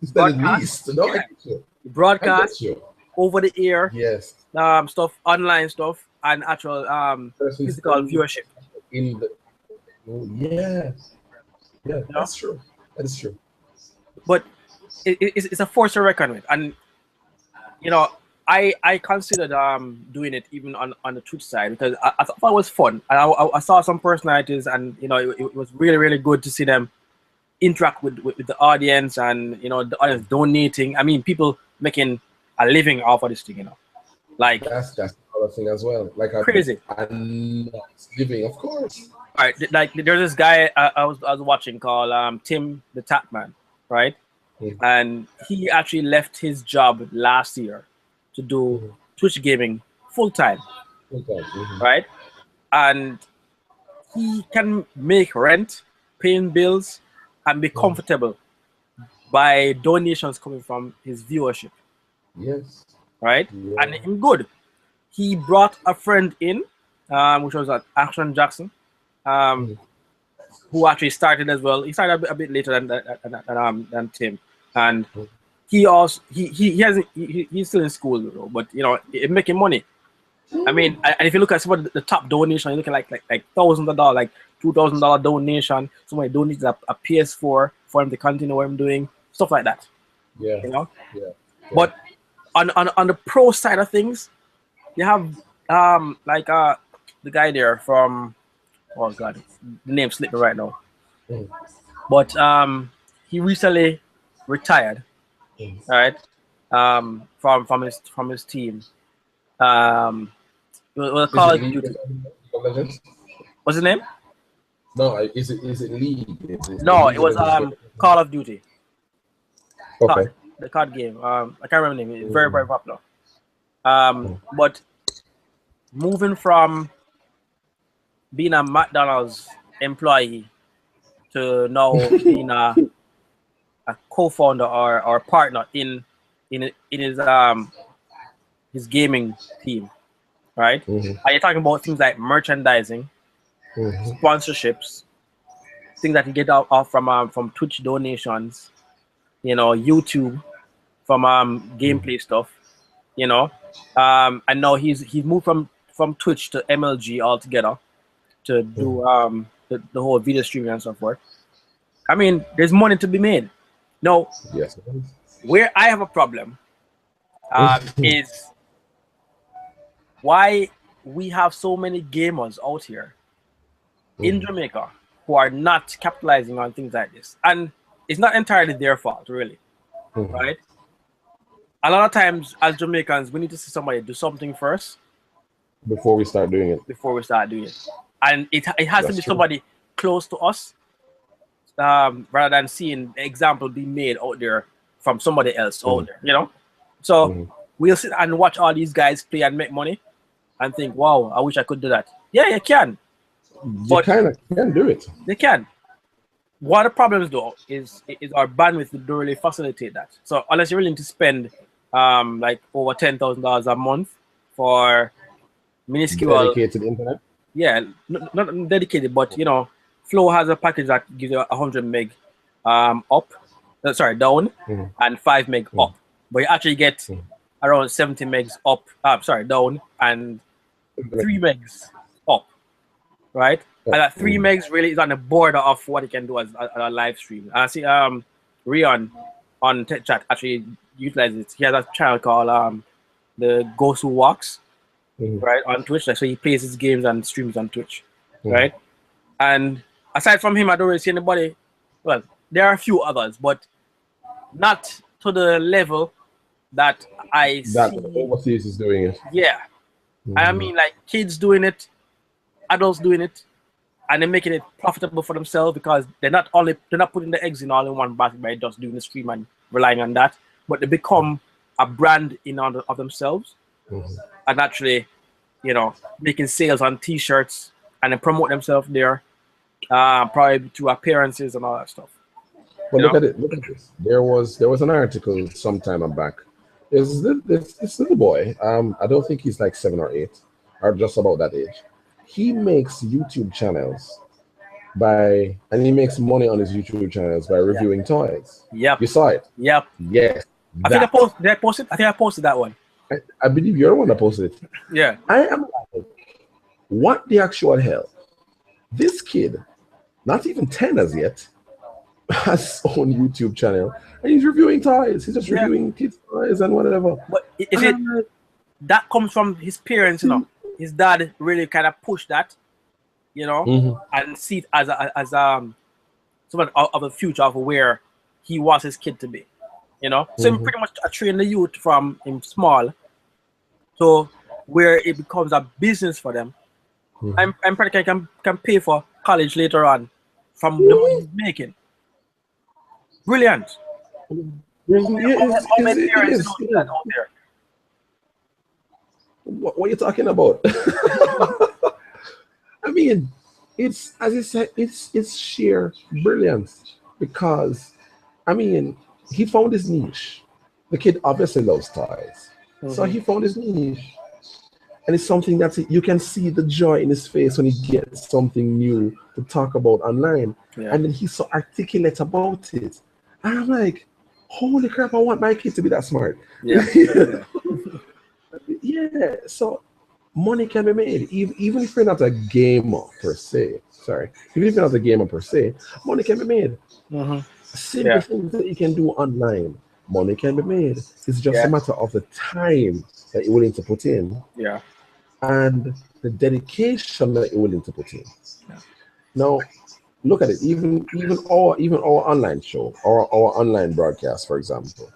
Instead of
broadcast,
least. No, I
yeah,
get you. I
broadcast,
get you.
over the air,
Yes.
stuff, online stuff, and actual
Person
physical
staying
viewership.
in the. Oh, yeah. Yeah,
You know,
that's true. That is true.
but it's a force to reckon with, and you know, I considered doing it even on the Twitch side because I thought it was fun. And I saw some personalities, and you know, it was really good to see them interact with the audience, and you know, the audience donating. I mean, people making a living off of this thing, you know, like
That's another thing as well. Like
crazy.
a not living, of course.
All right, like there's this guy I was watching called Tim the Tapman, right?
Mm-hmm.
And he actually left his job last year to do Twitch gaming full time,
Mm-hmm.
right? And he can make rent, paying bills, and be comfortable by donations coming from his viewership,
Yes.
right?
Yeah.
And him good. He brought a friend in, which was Action Jackson,
Mhm.
who actually started as well. He started a bit later than Tim, and he also he hasn't he's still in school though, but you know, it making money. I mean, and if you look at some of the top donation, you look at like thousands of dollars, like $2,000 donation. Somebody donated a PS4 for him to continue what I'm doing, stuff like that.
Yeah.
You know,
Yeah.
but on the pro side of things, you have like the guy there from, oh god, the name slipped me right now.
Mhm.
But he recently retired,
Mhm.
all right, from his team. Um, it was
Is
Call
it
of
League
Duty.
of Legends?
What's his name?
No, is it League? Is
No, it
League of
was
Legends?
Call of Duty.
Okay.
COD, the COD game. I can't remember the name. It's very
Mhm.
popular.
Mhm.
But moving from being a McDonald's employee to now being a co-founder or partner in his gaming team, right?
Mhm.
And you're talking about things like merchandising,
Mhm.
sponsorships, things that you get out of from Twitch donations, you know, YouTube, from
Mhm.
gameplay stuff, you know. And now he's moved from Twitch to MLG altogether to
Mhm.
do the whole video streaming and so forth. I mean, there's money to be made. Now,
Yes.
where I have a problem
Mhm.
is why we have so many gamers out here in
Mhm.
Jamaica who are not capitalizing on things like this. And it's not entirely their fault, really,
Mhm.
right? A lot of times, as Jamaicans, we need to see somebody do something first
Before we start doing it,
before we start doing it. And it has to
that's
be
true.
somebody close to us, rather than seeing the example being made out there from somebody else out
Mhm.
there, you know? So
Mhm.
we'll sit and watch all these guys play and make money and think, wow, I wish I could do that. Yeah, you can,
You
but
kind of can do it.
they can. One of the problems though is our bandwidth don't really facilitate that. So unless you're willing to spend like over $10,000 a month for minuscule,
Dedicated internet.
yeah, not dedicated, but you know, Flow has a package that gives you 100 meg up, sorry, down,
Mhm.
and 5 meg
Mhm.
up, but you actually get
Mhm.
around 70 megs up, sorry, down, and 3 megs up, right? And that 3
Mhm.
megs really is on the border of what you can do as a live stream. I see Rion on TechChat actually utilizes it. He has a channel called the Ghost Who Walks,
Mhm.
right, on Twitch. Like, so he plays his games and streams on Twitch,
Mhm.
right? And aside from him, I don't really see anybody. Well, there are a few others, but not to the level that I
That
see.
overseas is doing it.
Yeah, I
Mhm.
mean, like kids doing it, adults doing it, and they're making it profitable for themselves because they're not putting the eggs in all in one basket by just doing the stream and relying on that, but they become a brand in order of themselves
Mhm.
and actually, you know, making sales on T-shirts and then promote themselves there, probably through appearances and all that stuff.
But
You
look
know,
at it. Look at this. There was an article some time back. This little boy. I don't think he's like 7 or 8, or just about that age. He makes YouTube channels and he makes money on his YouTube channels by
Yeah.
reviewing toys.
Yep.
You saw it?
Yep.
Yes.
I think
That.
did I post it? I think I posted that one.
I believe you're the one that posted it.
Yeah.
I am like, what the actual hell? This kid, not even 10 as yet, has his own YouTube channel and he's reviewing toys. He's just
Yeah.
reviewing kids' toys and whatever.
But is it that comes from his parents, you know? His dad really kind of pushed that, you know, and see it as somewhat of a future of where he wants his kid to be, you know. So he pretty much train the youth from him small, so where it becomes a business for them. I'm practically can pay for college later on from the money he's making. Brilliant. How many parents know that out there?
What are you talking about? I mean, it's, as I said, it's sheer brilliance because, I mean, he found his niche. The kid obviously loves toys, so he found his niche, and it's something that you can see the joy in his face when he gets something new to talk about online, and then he's so articulate about it, and I'm like, holy crap! I want my kid to be that smart.
Yeah.
Yeah. So money can be made, even if you're not a gamer per se. Sorry, even if you're not a gamer per se, money can be made. Simple things that you can do online, money can be made. It's just a matter of the time that you're willing to put in, and the dedication that you're willing to put in. Now, look at it. Even our online show, our online broadcast, for example,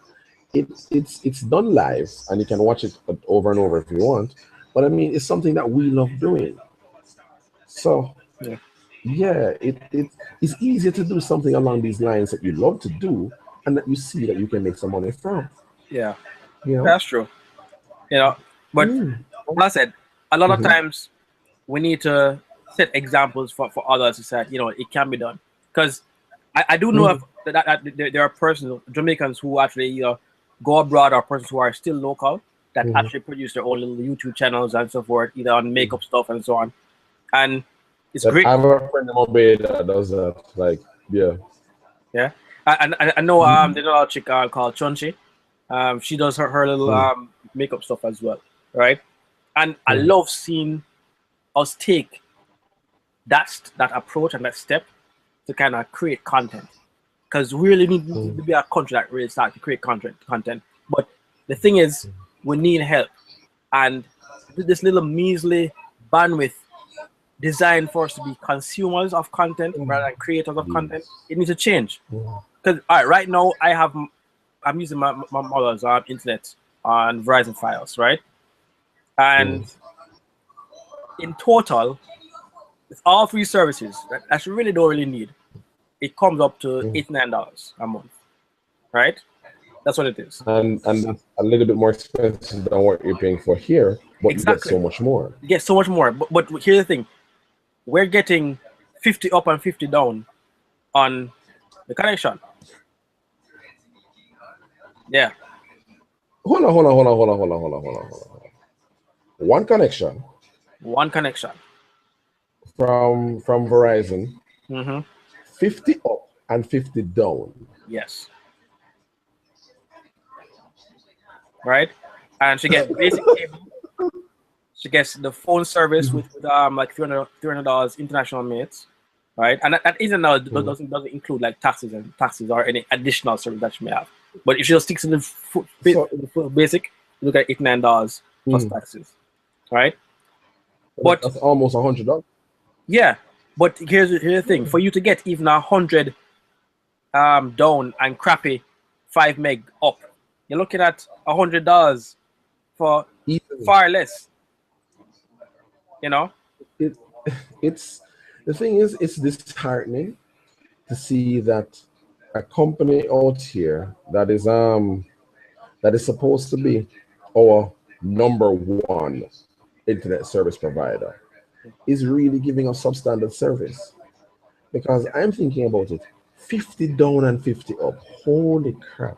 it's done live, and you can watch it over and over if you want. But I mean, it's something that we love doing. So it's easier to do something along these lines that you love to do, and that you see that you can make some money from.
Yeah,
You know?
that's true. You know, but like I said, a lot of times we need to set examples for others to say, you know, it can be done. Because I do know that there are persons, Jamaicans, who actually, you know, go abroad, or persons who are still local that actually produce their own little YouTube channels and so forth, either on makeup stuff and so on. And it's great.
I have a friend in Mobile that does that. Like,
yeah. I know there's a chick called Chunchi. She does her little makeup stuff as well, right? And I love seeing us take that approach and that step to kind of create content, because we really need to be a country that really starts to create content. But the thing is, we need help, and this little measly bandwidth designed for us to be consumers of content rather than creators of content, it needs to change. Because right now I'm using my mother's internet on Verizon Files, right? And in total, with all three services that you really don't really need, it comes up to $89 a month, right? That's what it is.
And that's a little bit more expensive than what you're paying for here, but you get so much more.
You get so much more. But here's the thing. We're getting 50 up and 50 down on the connection. Yeah.
Hold on. One connection. From Verizon. 50 up and 50 down.
Yes. Right? And she gets basic cable. She gets the phone service with like $300 international minutes, right? And that isn't now doesn't include like taxes or any additional service that she may have. But if she just sticks in the full basic, you look at $89 plus taxes, right? But
that's almost $100.
Yeah, but here's the thing: for you to get even 100 down and crappy 5 meg up, you're looking at $100 for far less. You know,
it's the thing is, it's disheartening to see that a company out here that is supposed to be our number one internet service provider is really giving us substandard service. Because I'm thinking about it, 50 down and 50 up. Holy crap!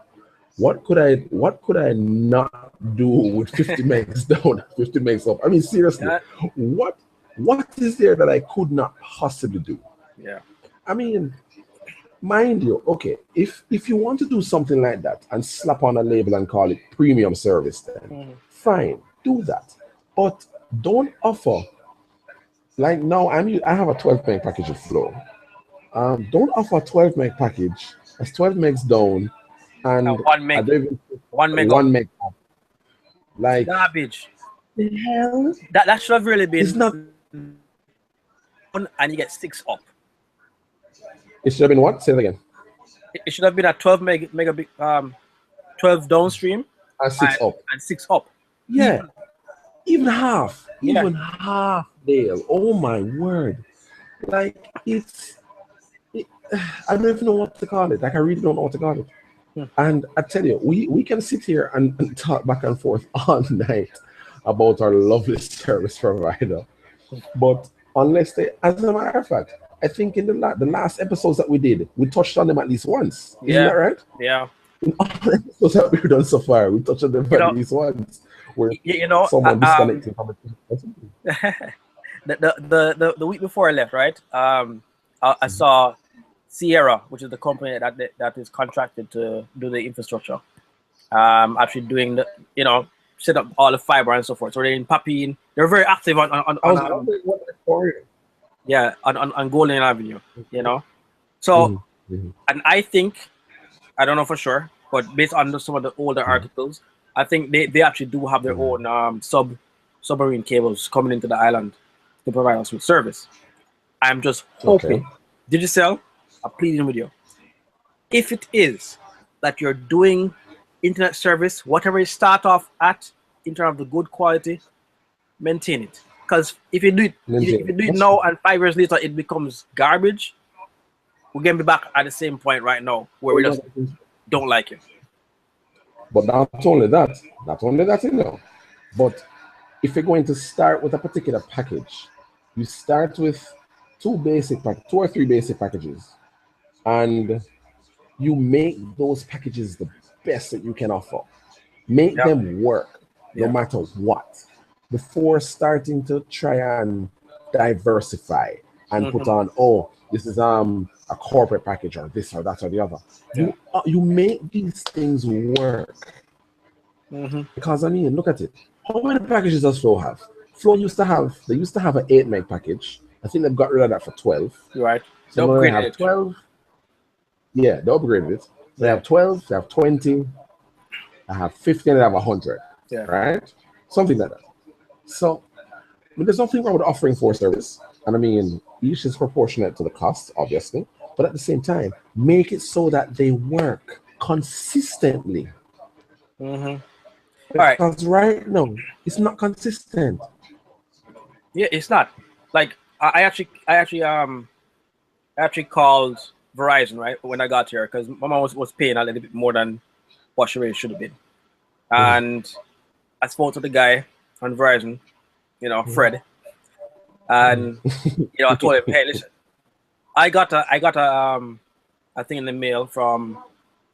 What could I not do with 50 megs down, 50 megs up? I mean, seriously, what is there that I could not possibly do?
Yeah.
I mean, mind you, okay, if you want to do something like that and slap on a label and call it premium service, then
Hmm.
fine, do that. But don't offer like now. I have a 12 meg package of Flow. Don't offer a 12 meg package. That's 12 megs down,
And
and
one
I
meg,
don't even
one meg up.
1 meg up.
It's
Like
garbage.
the hell?
That should have really
It's
been
not.
one, and you get 6 up.
It should have been what? Say it again.
It should have been a 12 megabit 12 downstream
And 6 up.
and 6 up.
Yeah,
Even
even half,
yeah.
even half, Dale. Oh my word! Like it, I don't even know what to call it. Like I really don't know what to call it.
Hmm.
And I tell you, we can sit here and talk back and forth all night about our lovely service provider, but unless they, as a matter of fact, I think in the last episodes that we did, we touched on them at least once. Isn't that
Yeah.
right?
Yeah.
In all the episodes that we've done so far, we touched on them
You
at
know,
least once, where
you know,
someone disconnected from it.
the week before I left, right? I saw Sierra, which is the company that is contracted to do the infrastructure. Actually doing the, set up all the fiber and so forth. So they're in Papine. They're very active
I was wondering what the story.
yeah, on Golden Avenue, you know. So,
Mhm.
and I think, I don't know for sure, but based on some of the older articles, I think they actually do have their own submarine cables coming into the island to provide us with service. I'm just
Okay.
hoping, Digicel, I'm pleading with you. If it is that you're doing internet service, whatever you start off at in terms of the good quality, maintain it. Because if you do it, if you do it
That's
now and 5 years later it becomes garbage, we're gonna be back at the same point right now where we just don't like it.
But not only that, but if you're going to start with a particular package, you start with two or three basic packages, and you make those packages the best that you can offer. Make
Yeah,
them work no
yeah.
matter what before starting to try and diversify and put
Mm-hmm.
on, oh, this is a corporate package or this or that or the other.
Yeah.
You make these things work.
Mm-hmm.
Because I mean, look at it. How many packages does Flow have? Flow used to have an 8 meg package. I think they've got rid of that for 12.
You're right. They
So now they
upgraded
have
it.
12. Yeah, they upgraded it. So they
Yeah.
have 12, they have 20, I have 50, and I have 100.
Yeah.
Right? Something like that. So I mean, there's nothing wrong with offering 4 service. And I mean, each is proportionate to the cost, obviously. But at the same time, make it so that they work consistently.
Mm-hmm. All right.
Because right now, it's not consistent.
Yeah, it's not. Like I actually called Verizon, right, when I got here, because my mom was paying a little bit more than what she really should have been. And I spoke to the guy on Verizon, Fred, and I told him, hey, listen, I got a thing in the mail from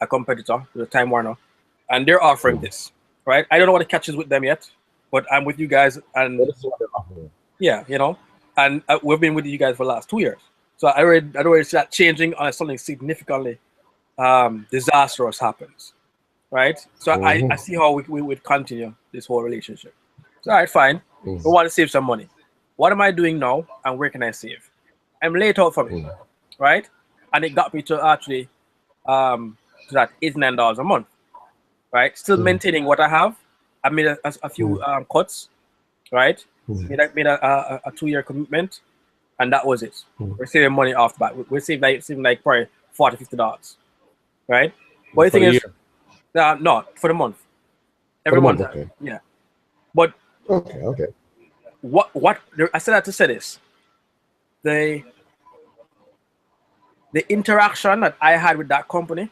a competitor, the Time Warner, and they're offering this, right? I don't know what the catch is with them yet, but I'm with you guys, and
That is what they're offering.
yeah, and we've been with you guys for the last 2 years. So I already see that changing unless something significantly disastrous happens, right? So I see how we would continue this whole relationship. So, all right, fine. We want to save some money. What am I doing now, and where can I save? I'm laid out for me, right? And it got me to actually to that $89 a month, right? Still maintaining what I have. I made a few cuts, right? Made a 2-year commitment, and that was it. We're saving money off the bat. We're saving like probably $40, $50, right? But the
For
thing
the
is,
year.
no, for the month.
For
Every
the month,
month,
okay.
yeah. But
Okay.
what I said that to say this, the interaction that I had with that company,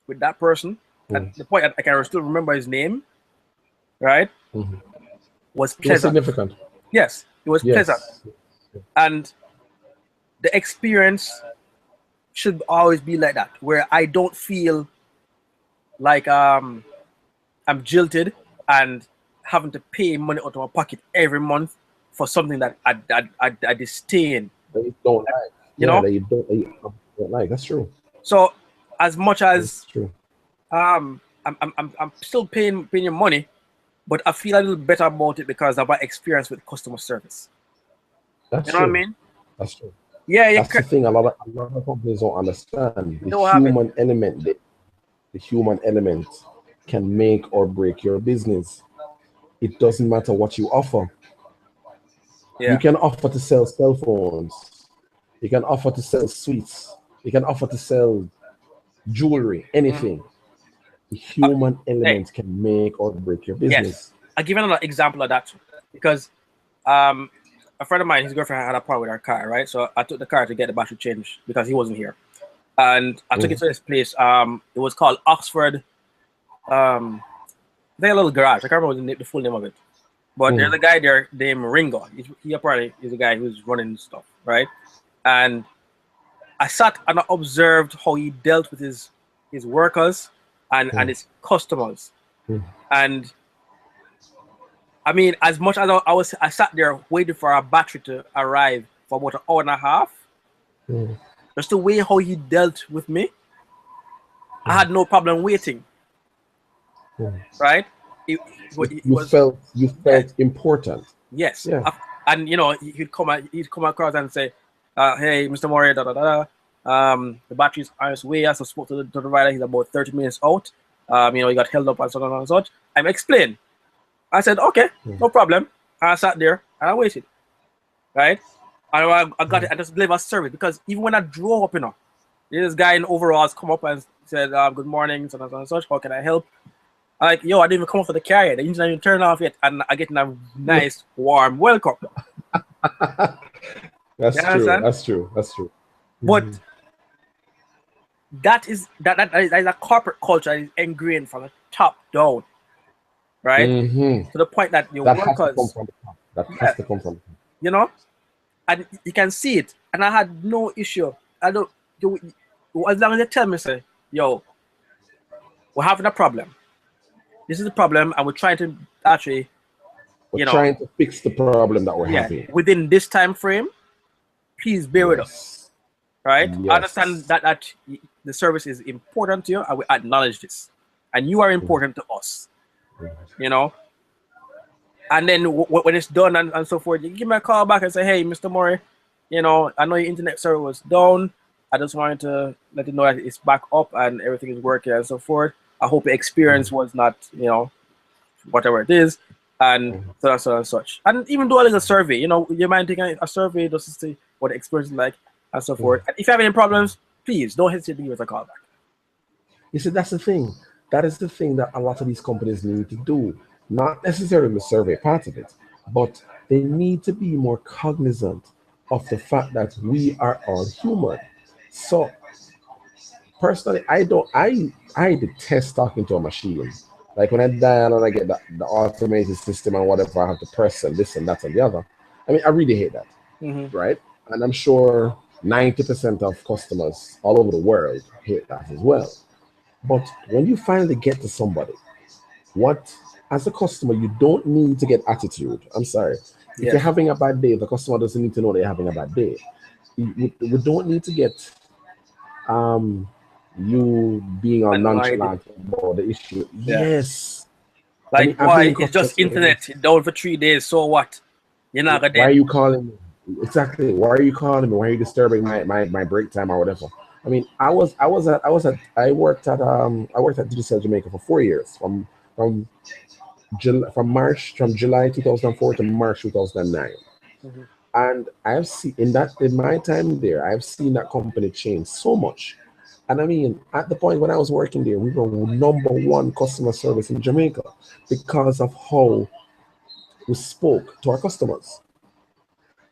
with that person, at the point I can still remember his name, right? Was
It was
pleasant.
significant.
Yes, it was pleasant,
Yes.
and the experience should always be like that, where I don't feel like I'm jilted and having to pay money out of my pocket every month for something that I disdain.
They don't like.
You know,
that you don't like. That's true.
so as much
That's
as
true.
I'm still paying your money, but I feel a little better about it because of my experience with customer service.
That's
You know what I
true.
mean?
That's true.
Yeah,
That's the thing. A lot of companies don't understand
you don't have it.
the human element can make or break your business. It doesn't matter what you offer. You
Yeah.
can offer to sell cell phones. You can offer to sell sweets. You can offer to sell jewelry,
Mhm.
anything. The
Uh,
human
hey,
element can make or break your
yes.
business.
I'll give you another example of that because um, a friend of mine, his girlfriend had a problem with her car, right? So I took the car to get the battery changed because he wasn't here, and I took it
Mm,
to this place. It was called Oxford. They a little garage. I can't remember the full name of it, but there's
mm,
a guy there named Ringo. He apparently is a guy who's running stuff, right? And I sat and I observed how he dealt with his workers and
mm,
his customers.
mm,
And I mean, as much as I sat there waiting for our battery to arrive for about an hour and a half.
mm,
Just the way how he dealt with me, I
mm,
had no problem waiting.
mm.
Right? It
You
was
felt
yes,
important.
yes.
Yeah.
And you know, he'd come across and say, "Hey, Mr. Murray, da da da. The battery's on its way. I spoke to the provider. He's about 30 minutes out. You know, he got held up and so on and such." I'm explained. I said, "Okay,
Mm,
no problem." I sat there and I waited. Right? And I got it.
mm,
I just delivered service because even when I drove up, you know, this guy in overalls come up and said, "Good morning, so on and such. How can I help?" I'm like, yo, I didn't even come up for the carrier. The engine didn't even turn off yet, and I get a
mm.
nice warm welcome. You
That's true.
understand?
That's true. That's true.
But that is a corporate culture that is ingrained from the top down, right?
Mm-hmm.
To the point that your
That has to come
workers,
from the top. That has
yeah,
to come from.
you know, and you can see it. And I had no issue. I don't. You, as long as they tell me, say, yo, we're having a problem. This is the problem, and we're trying to actually,
We're
you know,
trying to fix the problem that we're
yeah,
having.
within this time frame, please bear with us.
Yes.
Right? I understand
Yes.
that the service is important to you, and we acknowledge this, and you are important to us. You know, and then when it's done and so forth, you give me a call back and say, "Hey, Mr. Murray, you know, I know your internet server was down. I just wanted to let you know that it's back up and everything is working and so forth. I hope your experience was not, you know, whatever it is, and so on, so and such. And even though it is a survey, you know, you might take a survey just to see what the experience is like and so forth. And if you have any problems, please don't hesitate to give us a call back.
You see, that's the thing. That is the thing that a lot of these companies need to do. Not necessarily the survey part of it, but they need to be more cognizant of the fact that we are all human. So personally, I detest talking to a machine. Like when I dial and I get the automated system and whatever, I have to press and this and that and the other. I mean, I really hate that,
Mm-hmm.
right? And I'm sure 90% of customers all over the world hate that as well. But when you finally get to somebody, what as a customer, you don't need to get attitude. I'm sorry. If you're
Yes,
having a bad day, the customer doesn't need to know they're having a bad day. We don't need to get um you being all
annoyed.
nonchalant about the issue.
Yeah,
Yes. I mean,
like
I've been
boy,
in
it's
customer
just internet
service.
down for 3 days. So what? You're not gonna
Why are
dead.
you calling me? Exactly. Why are you calling me? Why are you disturbing my break time or whatever? I mean, I worked at Digital Jamaica for 4 years from from July 2004 to March 2009.
Mm-hmm.
And I've seen in my time there, I've seen that company change so much. And I mean, at the point when I was working there, we were number one customer service in Jamaica because of how we spoke to our customers.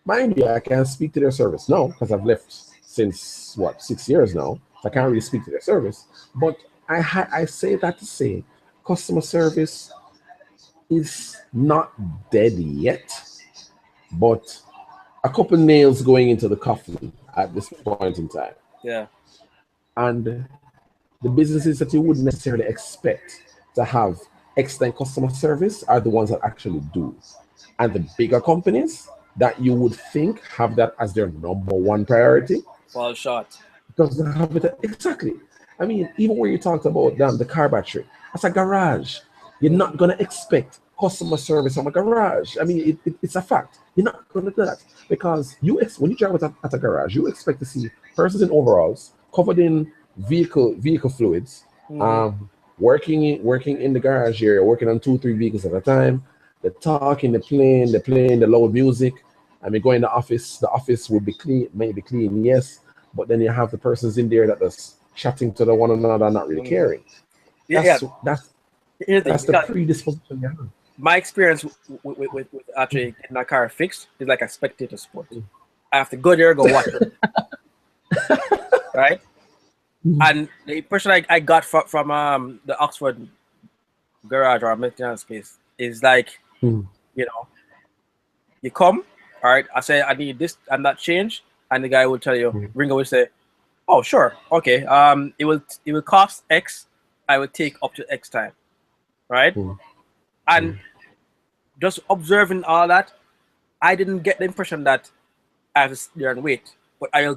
Mind you, I can't speak to their service now because I've left since what 6 years now. So I can't really speak to their service. But I say that to say, customer service is not dead yet, but a couple nails going into the coffin at this point in time.
Yeah.
And the businesses that you wouldn't necessarily expect to have excellent customer service are the ones that actually do. And the bigger companies that you would think have that as their number one priority,
Fall short.
Doesn't have it exactly. I mean, even where you talked about the car battery, that's a garage. You're not gonna expect customer service from a garage. I mean, it's a fact. You're not gonna do that because when you drive at a garage, you expect to see persons in overalls covered in vehicle fluids,
Mm-hmm.
working in the garage area, working on 2 3 vehicles at a time. They're talking, they're playing the loud music. I mean, going to the office. The office would be clean, maybe clean, yes, but then you have the persons in there that just chatting to the one another, not really
Mm-hmm.
caring.
Yeah, yeah.
That's
Here's the thing.
that's the predisposition you have.
My experience with actually getting a car fixed is like a spectator sport. I have to go there, go watch it, right? And the impression I got from the Oxford garage or maintenance space is like,
Mm.
you know, you come, all right, I say I need this and that change, and the guy will tell you, Ringo will say, oh sure, okay, it will cost X, I will take up to X time, right?
Mm.
And just observing all that, I didn't get the impression that I have to sit there and wait. But I'll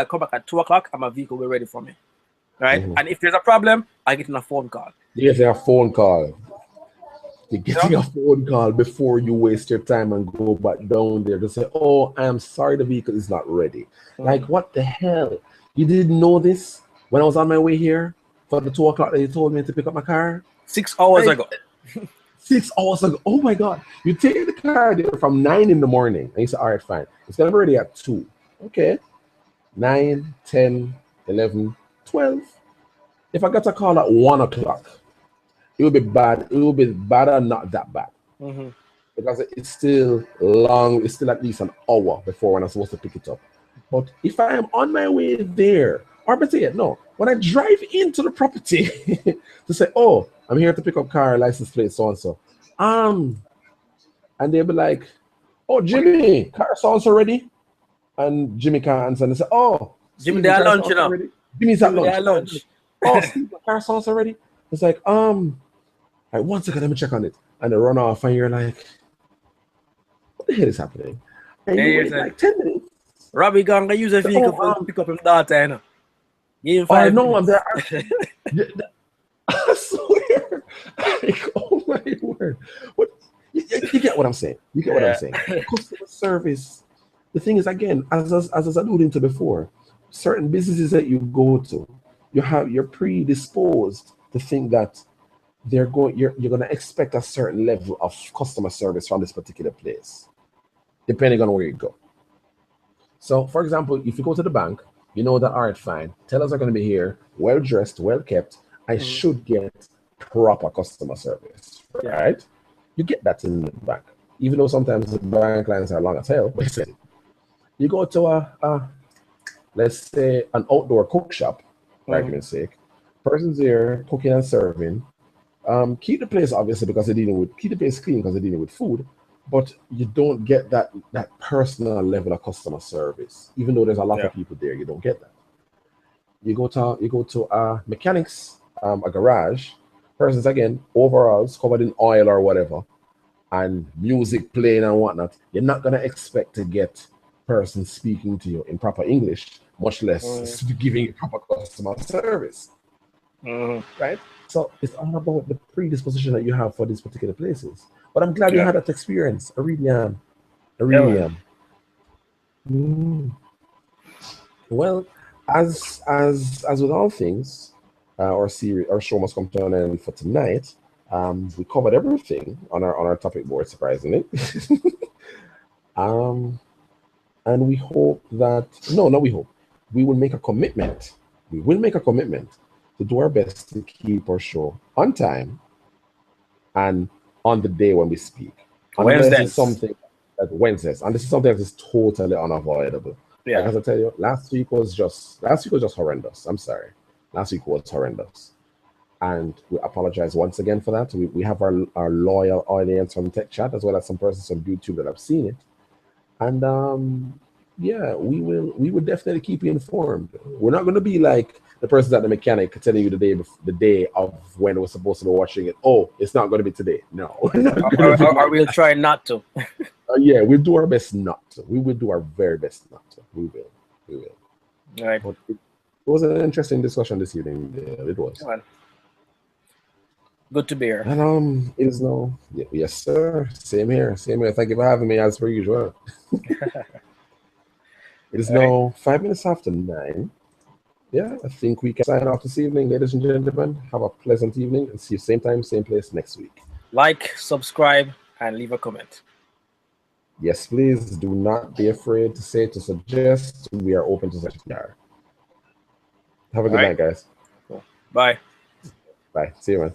come back at 2 o'clock and my vehicle will be ready for me. Right?
Mhm.
And if there's a problem, I get in a phone call.
You get a phone call. You're
You
getting a phone call before you waste your time and go back down there to say, "Oh, I am sorry, the vehicle is not ready." Like, what the hell? You didn't know this when I was on my way here for the 2 o'clock that you told me to pick up my car?
6 hours
Like,
ago.
6 hours ago. Oh my God. You take the car there from 9 in the morning and you say, all right, fine. It's going to be ready at 2. Okay. 9, 10, 11, 12. If I got a call at 1 o'clock, it will be bad. It will be bad or not that bad.
Mm-hmm.
Because it's still long, it's still at least an hour before when I'm supposed to pick it up. But if I am on my way there, or better yet, no, when I drive into the property to say, oh, I'm here to pick up car, license plate, so and so. And they'll be like, oh, Jimmy, car sounds ready. And Jimmy can't answer. And they say, oh,
Jimmy,
Steve,
they
the
are
car
lunch,
sounds ready. Jimmy's at
Jimmy, they
lunch.
are lunch.
Oh, Steve, the car sounds ready. It's like, like 1 second, let me check on it. And they run off, and you're like, what the hell is happening? And
And
you
you
wait
say,
like 10 minutes.
Robbie gonna use a vehicle for pick up him daughter, you know. Give him
Or
5
no, I'm
minutes.
there. I swear. Like, oh my word. What you get what I'm saying? You get what I'm saying? Customer service. The thing is, again, as I was alluding to before, certain businesses that you go to, you're predisposed to think that you're going to expect a certain level of customer service from this particular place, depending on where you go. So, for example, if you go to the bank, you know that, all right, fine, tellers are going to be here, well dressed, well kept. I should get proper customer service,
Yeah.
right? You get that in the bank, even though sometimes the bank lines are long as hell. But you go to let's say, an outdoor cook shop, for argument's sake. Person's there cooking and serving. Keep the place obviously because they're dealing with keep the place clean because they're dealing with food, but you don't get that personal level of customer service. Even though there's a lot of people there, you don't get that. You go to mechanics, a garage. Persons again, overalls covered in oil or whatever, and music playing and whatnot. You're not gonna expect to get persons speaking to you in proper English, much less giving you proper customer service. Right? So it's all about the predisposition that you have for these particular places. But I'm glad you had that experience. I really am. I really am. Well, as with all things, our show must come to an end for tonight. We covered everything on our topic board, surprisingly. And we hope that we hope we will make a commitment. We will make a commitment to do our best to keep our show on time and on the day when we speak. Unless it's something that Wednesdays, and this is something that is totally unavoidable.
Yeah.
Like, as I tell you, last week was just horrendous. I'm sorry. Last week was horrendous. And we apologize once again for that. We have our loyal audience from TechChat as well as some persons on YouTube that have seen it. And we will definitely keep you informed. We're not going to be like the person at the mechanic telling you the day of when we're supposed to be watching it. Oh, it's not going to be today. No.
Or we'll try not to.
Yeah, we'll do our best not to. We will do our very best not to. We will.
All right.
But it was an interesting discussion this evening. Yeah, it was.
Come on. Good to be here.
And it is now, yes, sir. Same here. Same here. Thank you for having me as per usual. It is now 5 minutes after 9. Yeah, I think we can sign off this evening, ladies and gentlemen. Have a pleasant evening and see you same time, same place next week.
Like, subscribe, and leave a comment.
Yes, please do not be afraid to say, to suggest. We are open to suggestions. Have a good night, guys.
Cool. Bye.
Bye. See you, man.